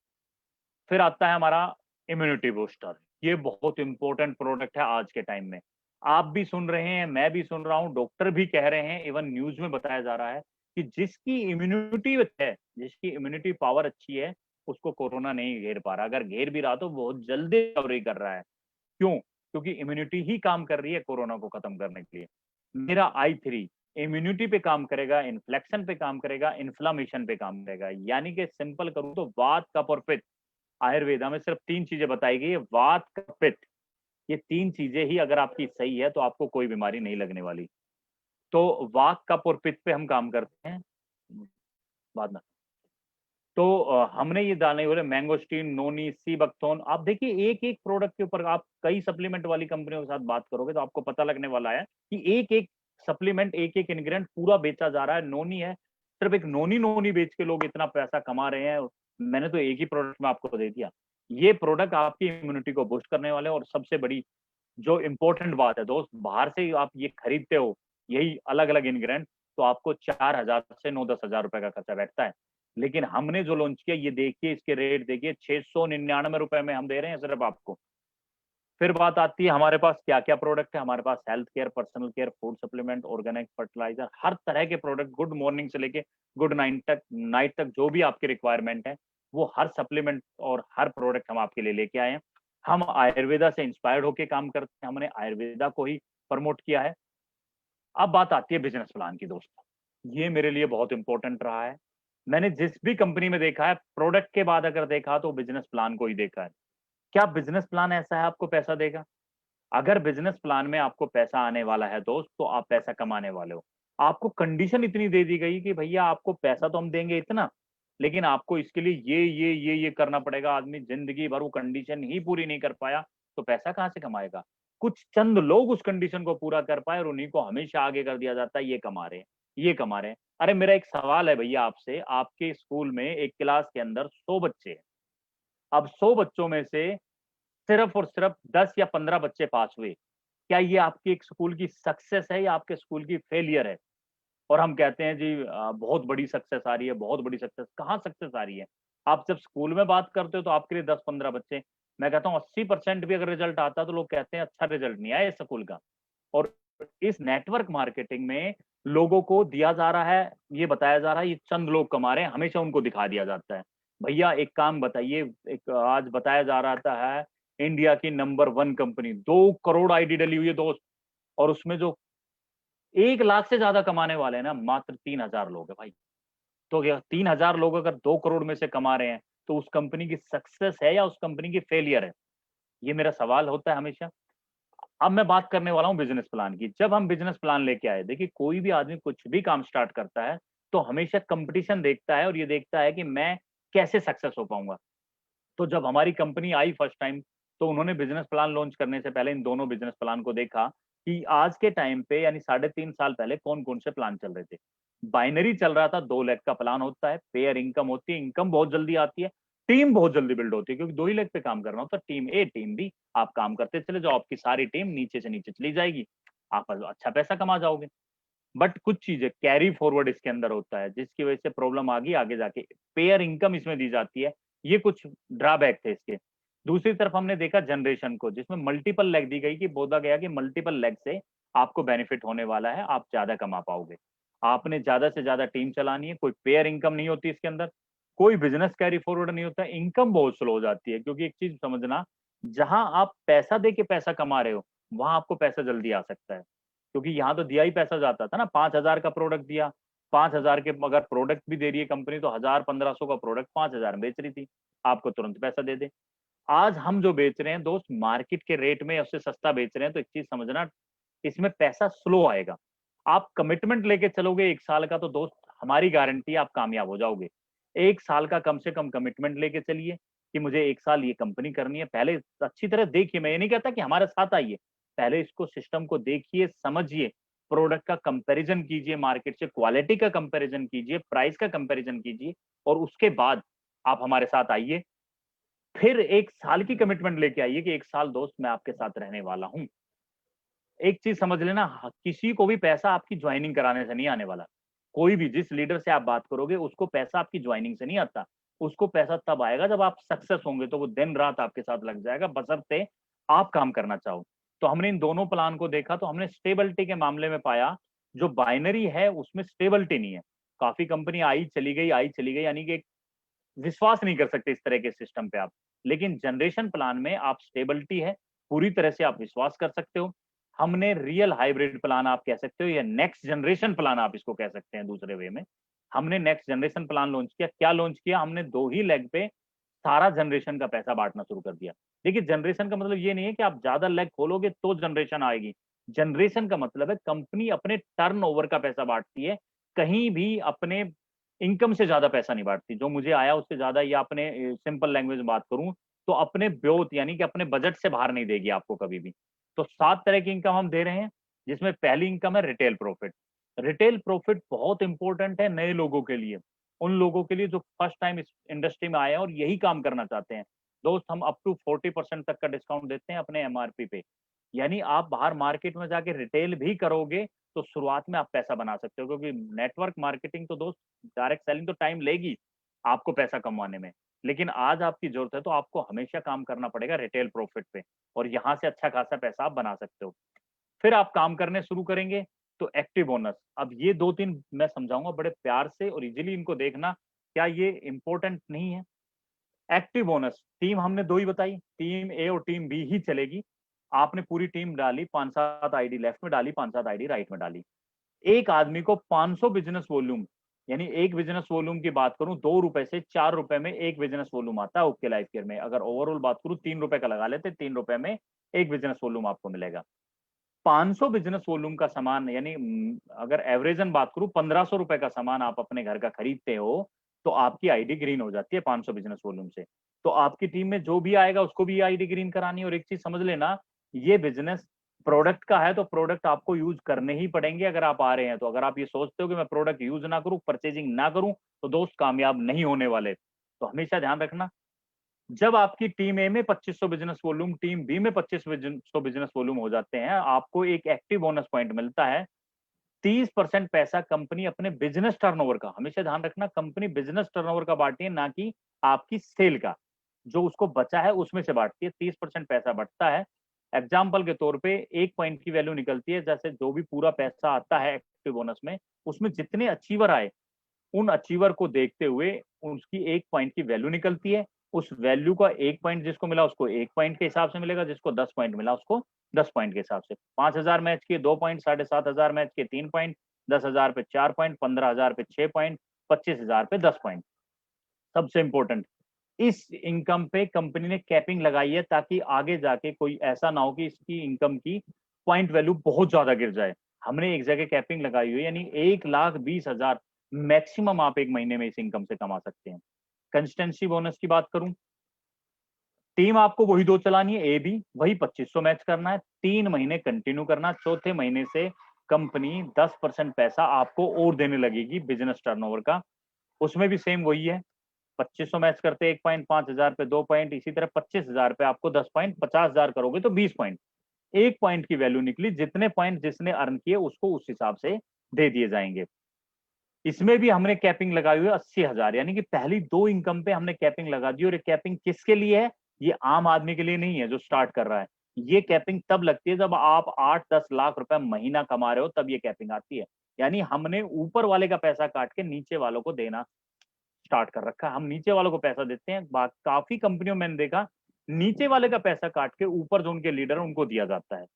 B: फिर आता है हमारा इम्यूनिटी बूस्टर। ये बहुत इंपॉर्टेंट प्रोडक्ट है आज के टाइम में। आप भी सुन रहे हैं, मैं भी सुन रहा हूँ, डॉक्टर भी कह रहे हैं, इवन न्यूज में बताया जा रहा है कि जिसकी इम्यूनिटी है, जिसकी इम्यूनिटी पावर अच्छी है, उसको कोरोना नहीं घेर पा रहा। अगर घेर भी रहा तो बहुत जल्दी रिकवरी कर रहा है। क्यों? क्योंकि इम्यूनिटी ही काम कर रही है कोरोना को खत्म करने के लिए। मेरा I3 इम्यूनिटी पे काम करेगा, इन्फ्लेक्शन पे काम करेगा, इन्फ्लामेशन पे काम करेगा। यानी कि सिंपल करूं तो वात, कफ और पित्त, आयुर्वेदा में सिर्फ 3 चीजें बताई गई है, वात, कफ, पित्त। ये 3 चीजें ही अगर आपकी सही है तो आपको कोई बीमारी नहीं लगने वाली। तो वात, कफ और पित्त पे हम काम करते हैं बाद में। तो हमने ये दाने बोले मैंगोस्टीन, नोनी, सी बकथोर्न। आप देखिए एक एक प्रोडक्ट के ऊपर आप कई सप्लीमेंट वाली कंपनियों के साथ बात करोगे तो आपको पता लगने वाला है कि एक एक सप्लीमेंट, एक एक इंग्रेडिएंट पूरा बेचा जा रहा है। नोनी है, सिर्फ एक नोनी नोनी बेच के लोग इतना पैसा कमा रहे हैं। मैंने तो एक ही प्रोडक्ट में आपको दे दिया। ये प्रोडक्ट आपकी इम्यूनिटी को बूस्ट करने वाले हैं। और सबसे बड़ी जो इम्पोर्टेंट बात है दोस्त, बाहर से आप ये खरीदते हो यही अलग अलग इंग्रेडिएंट, तो आपको 4,000 से 9-10 हजार रुपए का खर्चा बैठता है। लेकिन हमने जो लॉन्च किया, ये देखिए इसके रेट देखिए, 699 रुपए में हम दे रहे हैं सिर्फ आपको। फिर बात आती है हमारे पास क्या क्या प्रोडक्ट है। हमारे पास health care, personal care, food supplement, organic fertiliser, हर तरह के प्रोडक्ट, गुड मॉर्निंग से लेके गुड नाइट तक जो भी आपकी रिक्वायरमेंट है, वो हर सप्लीमेंट और हर प्रोडक्ट हम आपके लिए लेके आए हैं। हम आयुर्वेदा से इंस्पायर्ड होकर काम करते हैं, हमने आयुर्वेदा को ही प्रमोट किया है। अब बात आती है बिजनेस प्लान की दोस्तों, ये मेरे लिए बहुत इंपॉर्टेंट रहा है। मैंने जिस भी कंपनी में देखा है, प्रोडक्ट के बाद अगर देखा तो बिजनेस प्लान को ही देखा है। क्या बिजनेस प्लान ऐसा है आपको पैसा देगा? अगर बिजनेस प्लान में आपको पैसा आने वाला है दोस्त, तो आप पैसा कमाने वाले हो। आपको कंडीशन इतनी दे दी गई कि भैया आपको पैसा तो हम देंगे इतना, लेकिन आपको इसके लिए ये करना पड़ेगा। आदमी जिंदगी भर वो कंडीशन ही पूरी नहीं कर पाया तो पैसा कहाँ से कमाएगा? कुछ चंद लोग उस कंडीशन को पूरा कर पाए और उन्हीं को हमेशा आगे कर दिया जाता है, ये कमा रहे हैं, ये कमा रहे हैं। अरे मेरा एक सवाल है भैया आपसे, आपके स्कूल में एक क्लास के अंदर 100 बच्चे हैं। अब 100 बच्चों में से सिर्फ और सिर्फ 10 या 15 बच्चे पास हुए। क्या ये आपकी एक स्कूल की सक्सेस है या आपके स्कूल की फेलियर है? और हम कहते हैं जी बहुत बड़ी सक्सेस आ रही है, बहुत बड़ी सक्सेस। कहाँ सक्सेस आ रही है? आप जब स्कूल में बात करते हो तो आपके लिए 10-15 बच्चे, मैं कहता हूँ 80% भी अगर रिजल्ट आता तो लोग कहते हैं अच्छा रिजल्ट नहीं आया इस स्कूल का। और इस नेटवर्क मार्केटिंग में लोगों को दिया जा रहा है, ये बताया जा रहा है, ये चंद लोग कमा रहे हैं, हमेशा उनको दिखा दिया जाता है। भैया एक काम बताइए, एक आज बताया जा रहा था है इंडिया की नंबर 1 कंपनी 2 करोड़ आईडी डली हुई है दोस्त, और उसमें जो 1 लाख से ज्यादा कमाने वाले हैं ना, मात्र 3,000 लोग है भाई। तो क्या 3,000 लोग अगर 2 करोड़ में से कमा रहे हैं, तो उस कंपनी की सक्सेस है या उस कंपनी की फेलियर है? ये मेरा सवाल होता है हमेशा। अब मैं बात करने वाला हूँ बिजनेस प्लान की। जब हम बिजनेस प्लान लेके आए, देखिए कोई भी आदमी कुछ भी काम स्टार्ट करता है तो हमेशा कंपटीशन देखता है और ये देखता है कि मैं कैसे सक्सेस हो पाऊंगा। तो जब हमारी कंपनी आई फर्स्ट टाइम, तो उन्होंने बिजनेस प्लान लॉन्च करने से पहले इन दोनों बिजनेस प्लान को देखा कि आज के टाइम पे यानी 3.5 साल पहले कौन कौन से प्लान चल रहे थे। बाइनरी चल रहा था, 2 लाख का प्लान होता है, पेयर इनकम होती है, इनकम बहुत जल्दी आती है, टीम बहुत जल्दी बिल्ड होती है, क्योंकि 2 ही लाख पे काम करना होता है। टीम ए, टीम बी, आप काम करते चले जाओ, आपकी सारी टीम नीचे से नीचे चली जाएगी, आप अच्छा पैसा कमा जाओगे। बट कुछ चीजें कैरी फॉरवर्ड इसके अंदर होता है, जिसकी वजह से प्रॉब्लम आ गई आगे जाके। पेयर इनकम इसमें दी जाती है, ये कुछ ड्रॉबैक थे इसके। दूसरी तरफ हमने देखा जनरेशन को, जिसमें मल्टीपल लेग दी गई कि बोला गया कि मल्टीपल लेग से आपको बेनिफिट होने वाला है, आप ज्यादा कमा पाओगे। आपने ज्यादा से ज्यादा टीम चलानी है, कोई पेयर इनकम नहीं होती इसके अंदर, कोई बिजनेस कैरी फॉरवर्ड नहीं होता, इनकम बहुत स्लो हो जाती है। क्योंकि एक चीज समझना, जहां आप पैसा दे के पैसा कमा रहे हो, वहां आपको पैसा जल्दी आ सकता है। क्योंकि यहाँ तो दिया ही पैसा जाता था ना, 5,000 का प्रोडक्ट दिया, 5,000 के अगर प्रोडक्ट भी दे रही है कंपनी, तो 1,000-1,500 का प्रोडक्ट 5,000 में बेच रही थी, आपको तुरंत पैसा दे दे। आज हम जो बेच रहे हैं दोस्त, मार्केट के रेट में उससे सस्ता बेच रहे हैं। तो एक चीज समझना, इसमें पैसा स्लो आएगा। आप कमिटमेंट लेके चलोगे 1 साल का, तो दोस्त हमारी गारंटी है आप कामयाब हो जाओगे। 1 साल का कम से कम कमिटमेंट लेके चलिए कि मुझे 1 साल ये कंपनी करनी है। पहले अच्छी तरह देखिए, मैं ये नहीं कहता कि हमारे साथ आइए, पहले इसको सिस्टम को देखिए, समझिए, प्रोडक्ट का कंपैरिजन कीजिए, मार्केट से क्वालिटी का कंपैरिजन कीजिए, प्राइस का कंपैरिजन कीजिए, और उसके बाद आप हमारे साथ आइए। फिर 1 साल की कमिटमेंट लेके आइए कि 1 साल दोस्त मैं आपके साथ रहने वाला हूँ। एक चीज समझ लेना, किसी को भी पैसा आपकी ज्वाइनिंग कराने से नहीं आने वाला। कोई भी जिस लीडर से आप बात करोगे, उसको पैसा आपकी ज्वाइनिंग से नहीं आता। उसको पैसा तब आएगा जब आप सक्सेस होंगे, तो वो दिन रात आपके साथ लग जाएगा, बशर्ते आप काम करना चाहो। तो हमने इन दोनों प्लान को देखा, तो हमने स्टेबिलिटी के मामले में पाया, जो बाइनरी है उसमें स्टेबिलिटी नहीं है। काफी कंपनी आई चली गई, यानी कि विश्वास नहीं कर सकते इस तरह के सिस्टम पे आप। लेकिन जनरेशन प्लान में आप स्टेबिलिटी है, पूरी तरह से आप विश्वास कर सकते हो। हमने रियल हाइब्रिड प्लान आप कह सकते हो, या नेक्स्ट जनरेशन प्लान आप इसको कह सकते हैं दूसरे वे में। हमने नेक्स्ट जनरेशन प्लान लॉन्च किया। क्या लॉन्च किया हमने? 2 ही लेग पे सारा जनरेशन का पैसा बांटना शुरू कर दिया। देखिए, जनरेशन का मतलब ये नहीं है कि आप ज्यादा लेग खोलोगे तो जनरेशन आएगी। जनरेशन का मतलब है कंपनी अपने टर्नओवर का पैसा बांटती है, कहीं भी अपने इनकम से ज्यादा पैसा नहीं बांटती। जो मुझे आया उससे ज्यादा, या अपने सिंपल लैंग्वेज में बात करूं तो अपने ब्योत यानी कि अपने बजट से बाहर नहीं देगी आपको कभी भी। तो 7 तरह की इनकम हम दे रहे हैं, जिसमें पहली इनकम है रिटेल प्रॉफिट। रिटेल प्रॉफिट बहुत इंपॉर्टेंट है नए लोगों के लिए, उन लोगों के लिए जो फर्स्ट टाइम इस इंडस्ट्री में आए हैं और यही काम करना चाहते हैं। दोस्त, हम अप टू 40% तक का डिस्काउंट देते हैं अपने एमआरपी पे। यानी आप बाहर मार्केट में जाके रिटेल भी करोगे तो शुरुआत में आप पैसा बना सकते हो, क्योंकि नेटवर्क मार्केटिंग तो दोस्त, डायरेक्ट सेलिंग तो टाइम लेगी आपको पैसा कमाने में, लेकिन आज आपकी जरूरत है तो आपको हमेशा काम करना पड़ेगा रिटेल प्रॉफिट पे, और यहाँ से अच्छा खासा पैसा आप बना सकते हो। फिर आप काम करने शुरू करेंगे तो एक्टिव बोनस। अब ये 2-3 मैं समझाऊंगा बड़े प्यार से और इजीली, इनको देखना, क्या ये इंपॉर्टेंट नहीं है? एक्टिव बोनस टीम हमने 2 ही बताई, टीम ए और टीम बी ही चलेगी। आपने पूरी टीम डाली, 5-7 आईडी लेफ्ट में डाली, 5-7 आईडी राइट में डाली। एक आदमी को 500 बिजनेस वॉल्यूम, यानी एक बिजनेस वॉल्यूम की बात करूं, 2 रुपए से 4 रुपए में एक बिजनेस वॉल्यूम आता है ओके लाइफ केयर में। अगर ओवरऑल बात करूं 3 रुपए का लगा लेते, 3 रुपए में एक बिजनेस वॉल्यूम आपको मिलेगा। 500 बिजनेस वॉल्यूम का सामान, यानी अगर एवरेजन बात करूं 1500 रुपए का सामान आप अपने घर का खरीदते हो, तो आपकी आईडी ग्रीन हो जाती है 500 बिजनेस वॉल्यूम से। तो आपकी टीम में जो भी आएगा उसको भी आईडी ग्रीन करानी है। और एक चीज समझ लेना, ये बिजनेस प्रोडक्ट का है तो प्रोडक्ट आपको यूज करने ही पड़ेंगे अगर आप आ रहे हैं तो। अगर आप ये सोचते हो कि मैं प्रोडक्ट यूज ना करूं, परचेजिंग ना करूं, तो दोस्त कामयाब नहीं होने वाले। तो हमेशा ध्यान रखना, जब आपकी टीम ए में 2500 बिजनेस वॉल्यूम, टीम बी में 2500 बिजनेस वॉल्यूम हो जाते हैं, आपको एक एक्टिव बोनस पॉइंट मिलता है। 30% पैसा कंपनी अपने बिजनेस टर्नओवर का, हमेशा ध्यान रखना, कंपनी बिजनेस टर्नओवर का बांटती है, ना कि आपकी सेल का। जो उसको बचा है उसमें से बांटती है, 30% पैसा बचता है। एग्जाम्पल के तौर पे 1 पॉइंट की वैल्यू निकलती है, जैसे जो भी पूरा पैसा आता है एक्टिव बोनस में, उसमें जितने अचीवर आए, उन अचीवर को देखते हुए उसकी 1 पॉइंट की वैल्यू निकलती है। उस वैल्यू का 1 पॉइंट जिसको मिला उसको 1 पॉइंट के हिसाब से मिलेगा, जिसको 10 पॉइंट मिला उसको 10 पॉइंट के हिसाब से। 5000 मैच के 2 पॉइंट, 7500 मैच के 3 पॉइंट, 10,000 पे 4 पॉइंट, 15,000 पे 6 पॉइंट, 25,000 पे 10 पॉइंट। सबसे इंपॉर्टेंट, इस इनकम पे कंपनी ने कैपिंग लगाई है, ताकि आगे जाके कोई ऐसा ना हो कि इसकी इनकम की पॉइंट वैल्यू बहुत ज्यादा गिर जाए। हमने एक जगह कैपिंग लगाई हुई है, यानी 1,20,000 मैक्सिमम आप एक महीने में इस इनकम से कमा सकते हैं। कंसिस्टेंसी बोनस की बात करूं, टीम आपको वही 2 चलानी है, ए बी, वही 2500 मैच करना है, 3 महीने कंटिन्यू करना। चौथे महीने से कंपनी 10% पैसा आपको और देने लगेगी बिजनेस टर्नओवर का। उसमें भी सेम वही है, 2500 मैच करते 1 पॉइंट, 5000 पे 2 पॉइंट, इसी तरह 25,000 पे आपको 10 पॉइंट, 50,000 करोगे तो 20 पॉइंट। 1 पॉइंट की वैल्यू निकली, जितने पॉइंट जिसने अर्न किए उसको उस हिसाब से दे दिए जाएंगे। इसमें भी हमने कैपिंग लगाई हुई है 80,000, यानी कि पहली 2 इनकम पे हमने कैपिंग लगा दी। और ये कैपिंग किसके लिए है? ये आम आदमी के लिए नहीं है जो स्टार्ट कर रहा है। ये कैपिंग तब लगती है जब आप 8-10 लाख रुपए महीना कमा रहे हो, तब ये कैपिंग आती है। यानी हमने ऊपर वाले का पैसा काट के नीचे वालों को देना स्टार्ट कर रखा है। हम नीचे वालों को पैसा देते हैं। काफी कंपनियों में मैंने देखा, नीचे वाले का पैसा काट के ऊपर जो उनके लीडर है उनको दिया जाता है।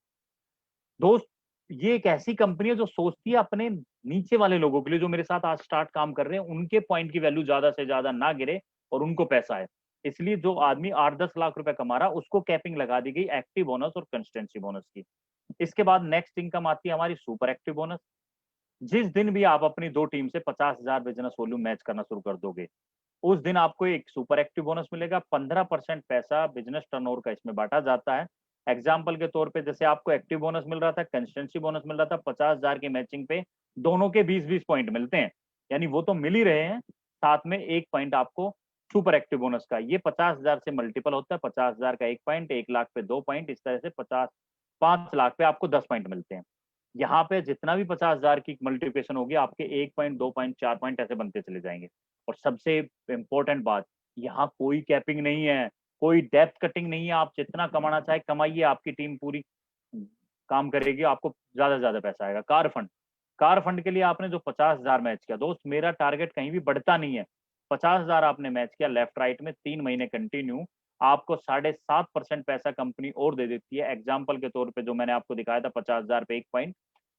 B: दोस्त, ये एक ऐसी कंपनी है जो सोचती है अपने नीचे वाले लोगों के लिए, जो मेरे साथ आज स्टार्ट काम कर रहे हैं, उनके पॉइंट की वैल्यू ज्यादा से ज्यादा ना गिरे और उनको पैसा है। इसलिए जो आदमी 8-10 लाख रुपए कमा रहा, उसको कैपिंग लगा दी गई एक्टिव बोनस और कंसिस्टेंसी बोनस की। इसके बाद नेक्स्ट इनकम आती है हमारी सुपर एक्टिव बोनस। जिस दिन भी आप अपनी 2 टीम से 50,000 बिजनेस वॉल्यूम मैच करना शुरू कर दोगे, उस दिन आपको एक सुपर एक्टिव बोनस मिलेगा। 15% पैसा बिजनेस टर्नओवर का इसमें बांटा जाता है। एग्जाम्पल के तौर पे, जैसे आपको एक्टिव बोनस मिल रहा था, कंसिस्टेंसी बोनस मिल रहा था, 50,000 की मैचिंग पे दोनों के 20-20 पॉइंट मिलते हैं, यानी वो तो मिल ही रहे हैं, साथ में 1 पॉइंट आपको सुपर एक्टिव बोनस का। ये 50,000 से मल्टीपल होता है, 50,000 का 1 पॉइंट, 1 लाख पे 2 पॉइंट, इस तरह से 5 लाख पे आपको 10 पॉइंट मिलते हैं। यहाँ पे जितना भी 50,000 की मल्टीप्लिकेशन होगी, आपके 1 पॉइंट, 2 पॉइंट, 4 पॉइंट ऐसे बनते चले जाएंगे। और सबसे इंपॉर्टेंट बात, यहाँ कोई कैपिंग नहीं है, कोई डेप्थ कटिंग नहीं है। आप जितना कमाना चाहे कमाइए, आपकी टीम पूरी काम करेगी, आपको ज्यादा से ज्यादा पैसा आएगा। कार फंड के लिए आपने जो 50,000 मैच किया, दोस्त मेरा टारगेट कहीं भी बढ़ता नहीं है। 50,000 आपने मैच किया लेफ्ट राइट में 3 महीने कंटिन्यू, आपको 7.5% पैसा कंपनी और दे देती है। एग्जाम्पल के तौर पे जो मैंने आपको दिखाया था 50,000 पे 1 पॉइंट,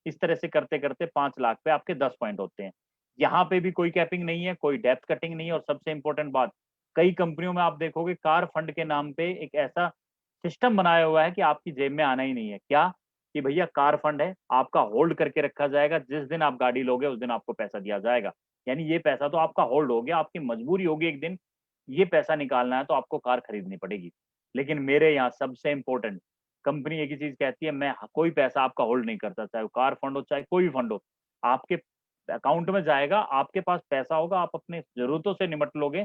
B: इस तरह से करते-करते 5 लाख पे आपके 10 पॉइंट होते हैं। यहाँ पे भी कोई कैपिंग नहीं है, कोई डेप्थ कटिंग नहीं है और सबसे इम्पोर्टेंट बात, कई कंपनियों में आप देखोगे कार फंड के नाम पे एक ऐसा सिस्टम बनाया हुआ है कि आपकी जेब में आना ही नहीं है। क्या? कि भैया कार फंड है, आपका होल्ड करके रखा जाएगा, जिस दिन आप गाड़ी लोगे उस दिन आपको पैसा दिया जाएगा। यानी ये पैसा तो आपका होल्ड हो गया, आपकी मजबूरी होगी एक दिन ये पैसा निकालना है तो आपको कार खरीदनी पड़ेगी। लेकिन मेरे यहाँ सबसे इम्पोर्टेंट कंपनी एक ही चीज़ कहती है मैं कोई पैसा आपका होल्ड नहीं करता, चाहे वो कार फंड हो, चाहे कोई भी फंड हो। आपके अकाउंट में जाएगा, आपके पास पैसा होगा, आप अपनी ज़रूरतों से निपट लोगे।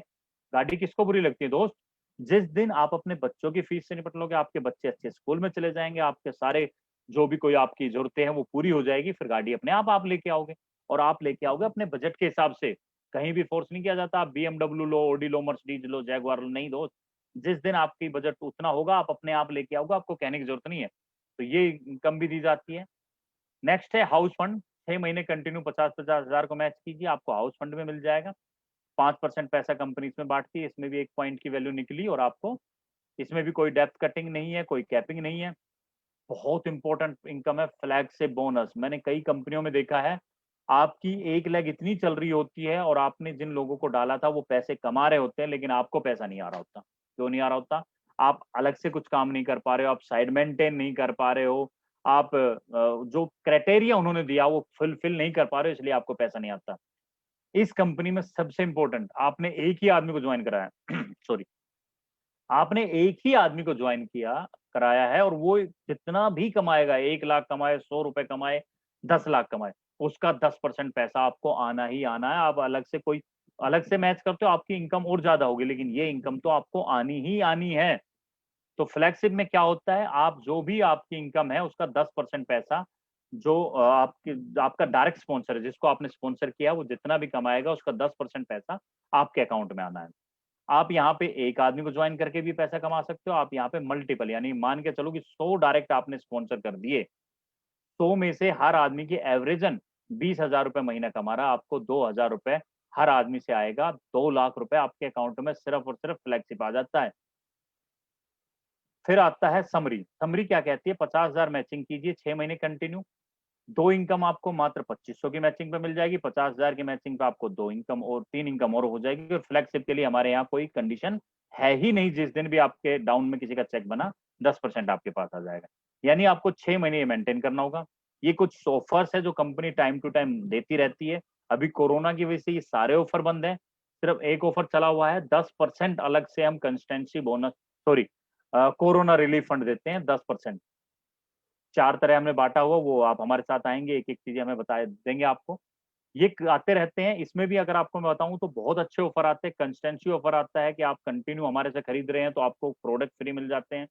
B: गाड़ी किसको बुरी लगती है दोस्त? जिस दिन आप अपने बच्चों की फीस से निपट लोगे, आपके बच्चे अच्छे स्कूल में चले जाएँगे, आपके सारे जो भी कोई आपकी ज़रूरतें हैं वो पूरी हो जाएगी, फिर गाड़ी अपने आप लेके आओगे और आप लेके आओगे अपने बजट के हिसाब से। कहीं भी फ़ोर्स नहीं किया जाता, आप बीएमडब्ल्यू लो, ऑडी लो, मर्सिडीज़ लो, जैगुआर लो, नहीं दोस्त। जिस दिन आपकी बजट उतना होगा, आप अपने आप लेके आओगे, आपको कहने की ज़रूरत नहीं है। तो ये इनकम भी दी जाती है। नेक्स्ट है हाउस फंड, 6 महीने कंटिन्यू 50-50 हज़ार को मैच कीजिए, आपको हाउस फंड में मिल जाएगा। 5% पैसा कंपनी इसमें बाँटती है, इसमें भी 1 पॉइंट की वैल्यू निकली और आपको इसमें भी कोई डेप्थ कटिंग नहीं है, कोई कैपिंग नहीं है। बहुत इम्पोर्टेंट इनकम है फ्लैगशिप बोनस। मैंने कई कंपनियों में देखा है, आपकी एक लेग इतनी चल रही होती है और आपने जिन लोगों को डाला था वो पैसे कमा रहे होते हैं, लेकिन आपको पैसा नहीं आ रहा होता। क्यों नहीं आ रहा होता? आप अलग से कुछ काम नहीं कर पा रहे हो, आप साइड मेंटेन नहीं कर पा रहे हो, आप जो क्राइटेरिया उन्होंने दिया वो फुलफिल नहीं कर पा रहे हो इसलिए आपको पैसा नहीं आता। इस कंपनी में सबसे इम्पोर्टेंट आपने एक ही आदमी को जॉइन कराया सॉरी आपने एक ही आदमी को जॉइन कराया है और वो जितना भी कमाएगा 1 लाख कमाए, 100 रुपए कमाए, 10 लाख कमाए, उसका 10% पैसा आपको आना ही आना है। आप अलग से मैच करते हो आपकी इनकम और ज़्यादा होगी, लेकिन ये इनकम तो आपको आनी ही आनी है। तो फ्लैगशिप में क्या होता है, आप जो भी आपकी इनकम है उसका 10% पैसा जो आपका डायरेक्ट स्पॉन्सर है, जिसको आपने स्पॉन्सर किया, वो जितना भी कमाएगा उसका 10% पैसा आपके अकाउंट में आना है। आप यहाँ पे एक आदमी को ज्वाइन करके भी पैसा कमा सकते हो, आप यहाँ पे मल्टीपल यानी मान के चलो कि 100 डायरेक्ट आपने स्पॉन्सर कर दिए, 100 में से हर आदमी की एवरेजन 20,000 रुपए महीना कमा रहा, आपको 2,000 रुपए हर आदमी से आएगा, 2 लाख रुपए आपके अकाउंट में सिर्फ और सिर्फ फ्लैगशिप आ जाता है। फिर आता है समरी। समरी क्या कहती है 50,000 मैचिंग कीजिए 6 महीने कंटिन्यू, 2 इनकम आपको मात्र 2500 की मैचिंग पे मिल जाएगी, 50,000 की मैचिंग पे आपको 2 इनकम और 3 इनकम और हो जाएगी और फ्लैगशिप के लिए हमारे यहाँ कोई कंडीशन है ही नहीं, जिस दिन भी आपके डाउन में किसी का चेक बना 10% आपके पास आ जाएगा। यानी आपको 6 महीने ये मेंटेन करना होगा। ये कुछ ऑफर्स है जो कंपनी टाइम टू टाइम देती रहती है। अभी कोरोना की वजह से ये सारे ऑफर बंद हैं। सिर्फ एक ऑफर चला हुआ है 10% अलग से हम consistency bonus sorry corona relief fund देते हैं 10%। 4 तरह हमने बाँटा हुआ वो आप हमारे साथ आएँगे, एक-एक चीज़ें हमें बता देंगे आपको। ये आते रहते हैं, इसमें भी अगर आपको मैं बताऊँ तो बहुत अच्छे ऑफर आते हैं, कंसिस्टेंसी ऑफर आता है कि आप कंटिन्यू हमारे से खरीद रहे हैं तो आपको प्रोडक्ट फ्री मिल जाते हैं।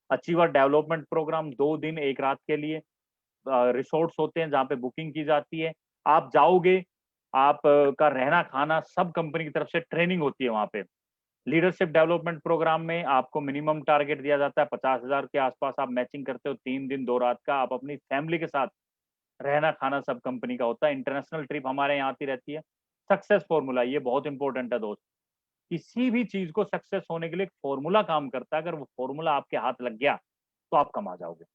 B: अचीवर डेवलपमेंट प्रोग्राम 2 दिन 1 रात के लिए रिसोर्ट्स होते हैं जहाँ पे बुकिंग की जाती है। आप जाओगे, आप का रहना-खाना सब कंपनी की तरफ से ट्रेनिंग होती है वहाँ पे। लीडरशिप डेवलपमेंट प्रोग्राम में आपको मिनिमम टारगेट दिया जाता है 50,000 के आसपास आप मैचिंग करते हो 3 दिन 2 रात का, आप अपनी फैमिली के साथ रहना-खाना सब कंपनी का होता है। इंटरनेशनल ट्रिप हमारे यहाँ आती रहती है। सक्सेस फ़ॉर्मूला ये बहुत इम्पोर्टेंट है दोस्त। किसी भी चीज़ को सक्सेस होने के लिए एक फ़ॉर्मूला काम करता है, अगर वो फ़ॉर्मूला आपके हाथ लग गया, तो आप कमा जाओगे।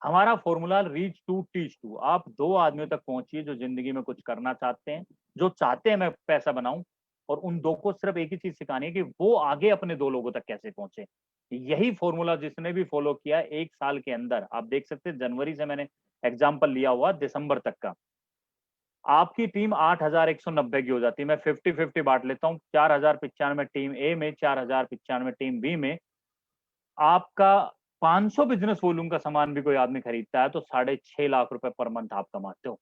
B: हमारा formula reach to teach to आप 2 आदमियों तक पहुँचिए जो ज़िंदगी में कुछ करना चाहते हैं, जो चाहते हैं मैं पैसा बनाऊँ और उन 2 को सिर्फ़ एक ही चीज़ सिखानी है कि वो आगे अपने 2 लोगों तक कैसे पहुँचे। यही फ़ॉर्मूला जिसने भी फ़ॉलो किया 1 साल के अंदर आप देख सकते हैं जनवरी से मैंने एग्ज़ाम्पल लिया हुआ दिसंबर तक का। आपकी टीम 8,190 की हो जाती है। मैं 50-50 बाँट लेता हूँ। 4,095 टीम ए में, 4,095 टीम बी में। आपका 500 बिज़नेस वॉल्यूम का सामान भी कोई आदमी खरीदता है तो 6.5 लाख रुपए पर मंथ आप कमाते हो।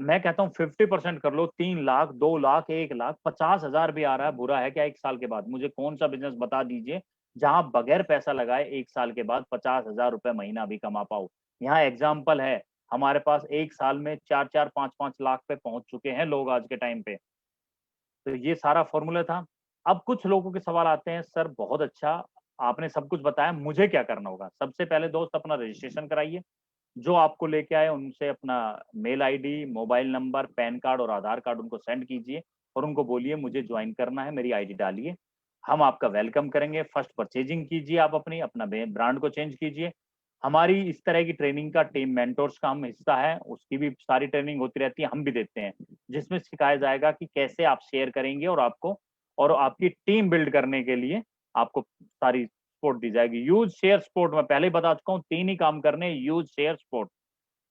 B: मैं कहता हूँ 50% कर लो 3 लाख, 2 लाख, 1 लाख, 50,000 भी आ रहा है, बुरा है क्या 1 साल के बाद? मुझे कौन-सा बिज़नेस बता दीजिए, जहाँ बगैर पैसा लगाए 1 साल के बाद 50,000 रुपए महीना भी कमा पाओ। यहाँ एग्ज़ाम्पल है, हमारे पास 1 साल में 4-4, 5-5 लाख पे पहुँच चुके हैं लोग आज के टाइम पे। तो ये सारा फ़ॉर्मूला था। अब कुछ लोगों के सवाल आते हैं, सर बहुत अच्छा, आपने सब कुछ बताया, मुझे क्या करना होगा? सबसे पहले दोस्त अपना रजिस्ट्रेशन कराइए। जो आपको लेके आए उनसे अपना mail ID, mobile number, PAN card और आधार कार्ड उनको सेंड कीजिए और उनको बोलिए मुझे जॉइन करना है, मेरी आईडी डालिए। हम आपका वेलकम करेंगे। फर्स्ट परचेजिंग कीजिए, आप अपना ब्रांड को चेंज कीजिए। हमारी इस तरह की ट्रेनिंग का टीम मेंटोर्स का हम हिस्सा है, उसकी भी सारी ट्रेनिंग होती रहती है, हम भी देते हैं, जिसमें सिखाया जाएगा कि कैसे आप शेयर करेंगे और आपकी टीम बिल्ड करने के लिए आपको सारी सपोर्ट दी जाएगी। यूज शेयर सपोर्ट, मैं पहले ही बता चुका हूँ, 3 ही काम करने, यूज शेयर सपोर्ट।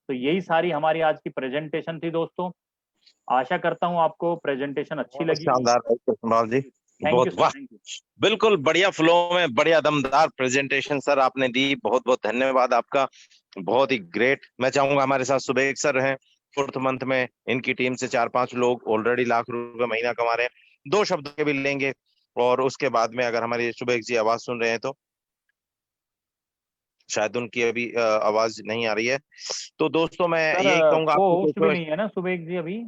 B: तो यही सारी हमारी आज की प्रेजेंटेशन थी दोस्तों। आशा करता हूँ आपको प्रेजेंटेशन अच्छी
C: बहुत
B: लगी।
C: शानदार भाई कृष्णपाल जी,
B: थैंक यू
C: बहुत
B: सर,
C: वाह,
B: थैंक यू।
C: बिल्कुल बढ़िया फ्लो में बढ़िया दमदार प्रेजेंटेशन सर आपने दी। बहुत बहुत धन्यवाद आपका, बहुत ही ग्रेट। मैं चाहूंगा हमारे साथ सुबेग सर हैं, 4th मंथ में इनकी टीम से 4-5 लोग ऑलरेडी लाख रुपए महीना कमा रहे हैं। 2 शब्द के भी लेंगे और उसके बाद में अगर हमारी सुबेग जी आवाज सुन रहे हैं तो शायद उनकी अभी आवाज नहीं आ रही है। तो दोस्तों मैं
B: सर
C: यही कहूंगा
B: को
C: आपको
B: होस्ट भी नहीं है ना सुबेग जी अभी,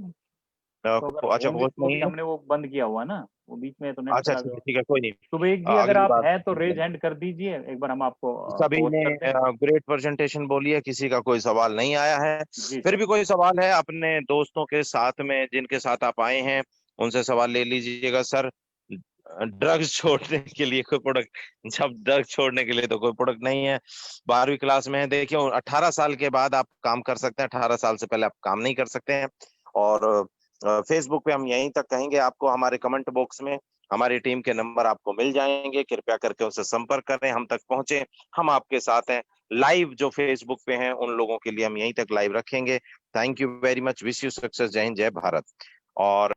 B: तो अगर
C: अच्छा
B: होंगे
C: होस्ट
B: तो भी
C: नहीं है।
B: हमने वो बंद किया हुआ ना, वो बीच में तो नेट
C: अच्छा
B: चला गया।
C: ठीक है कोई नहीं।
B: सुबेग जी अगर
C: अगली
B: आप
C: बार
B: हैं तो रेज हैंड कर दीजिए, एक बार हम आपको
C: सभी
B: होस्ट
C: ने
B: करते हैं।
C: ग्रेट प्रेजेंटेशन बोली है, किसी का कोई सवाल नहीं आया है।
B: जी
C: फिर
B: सर।
C: भी कोई सवाल है अपने दोस्तों के साथ में जिनके साथ आप आए हैं, उनसे सवाल ले लीजिएगा। सर ड्रग्स छोड़ने के लिए कोई प्रोडक्ट, जब ड्रग्स छोड़ने के लिए तो कोई प्रोडक्ट नहीं है। 12वीं क्लास में है, देखिए 18 साल के बाद आप काम कर सकते हैं, 18 साल से पहले आप काम नहीं कर सकते हैं। और फेसबुक पे हम यहीं तक कहेंगे आपको, हमारे कमेंट बॉक्स में हमारी टीम के नंबर आपको मिल जाएंगे, कृपया करके उनसे संपर्क करें, हम तक पहुंचे, हम आपके साथ हैं। लाइव जो फेसबुक पे हैं उन लोगों के लिए हम यहीं तक लाइव रखेंगे। Thank you very much, wish you success, जय हिंद, जय भारत। और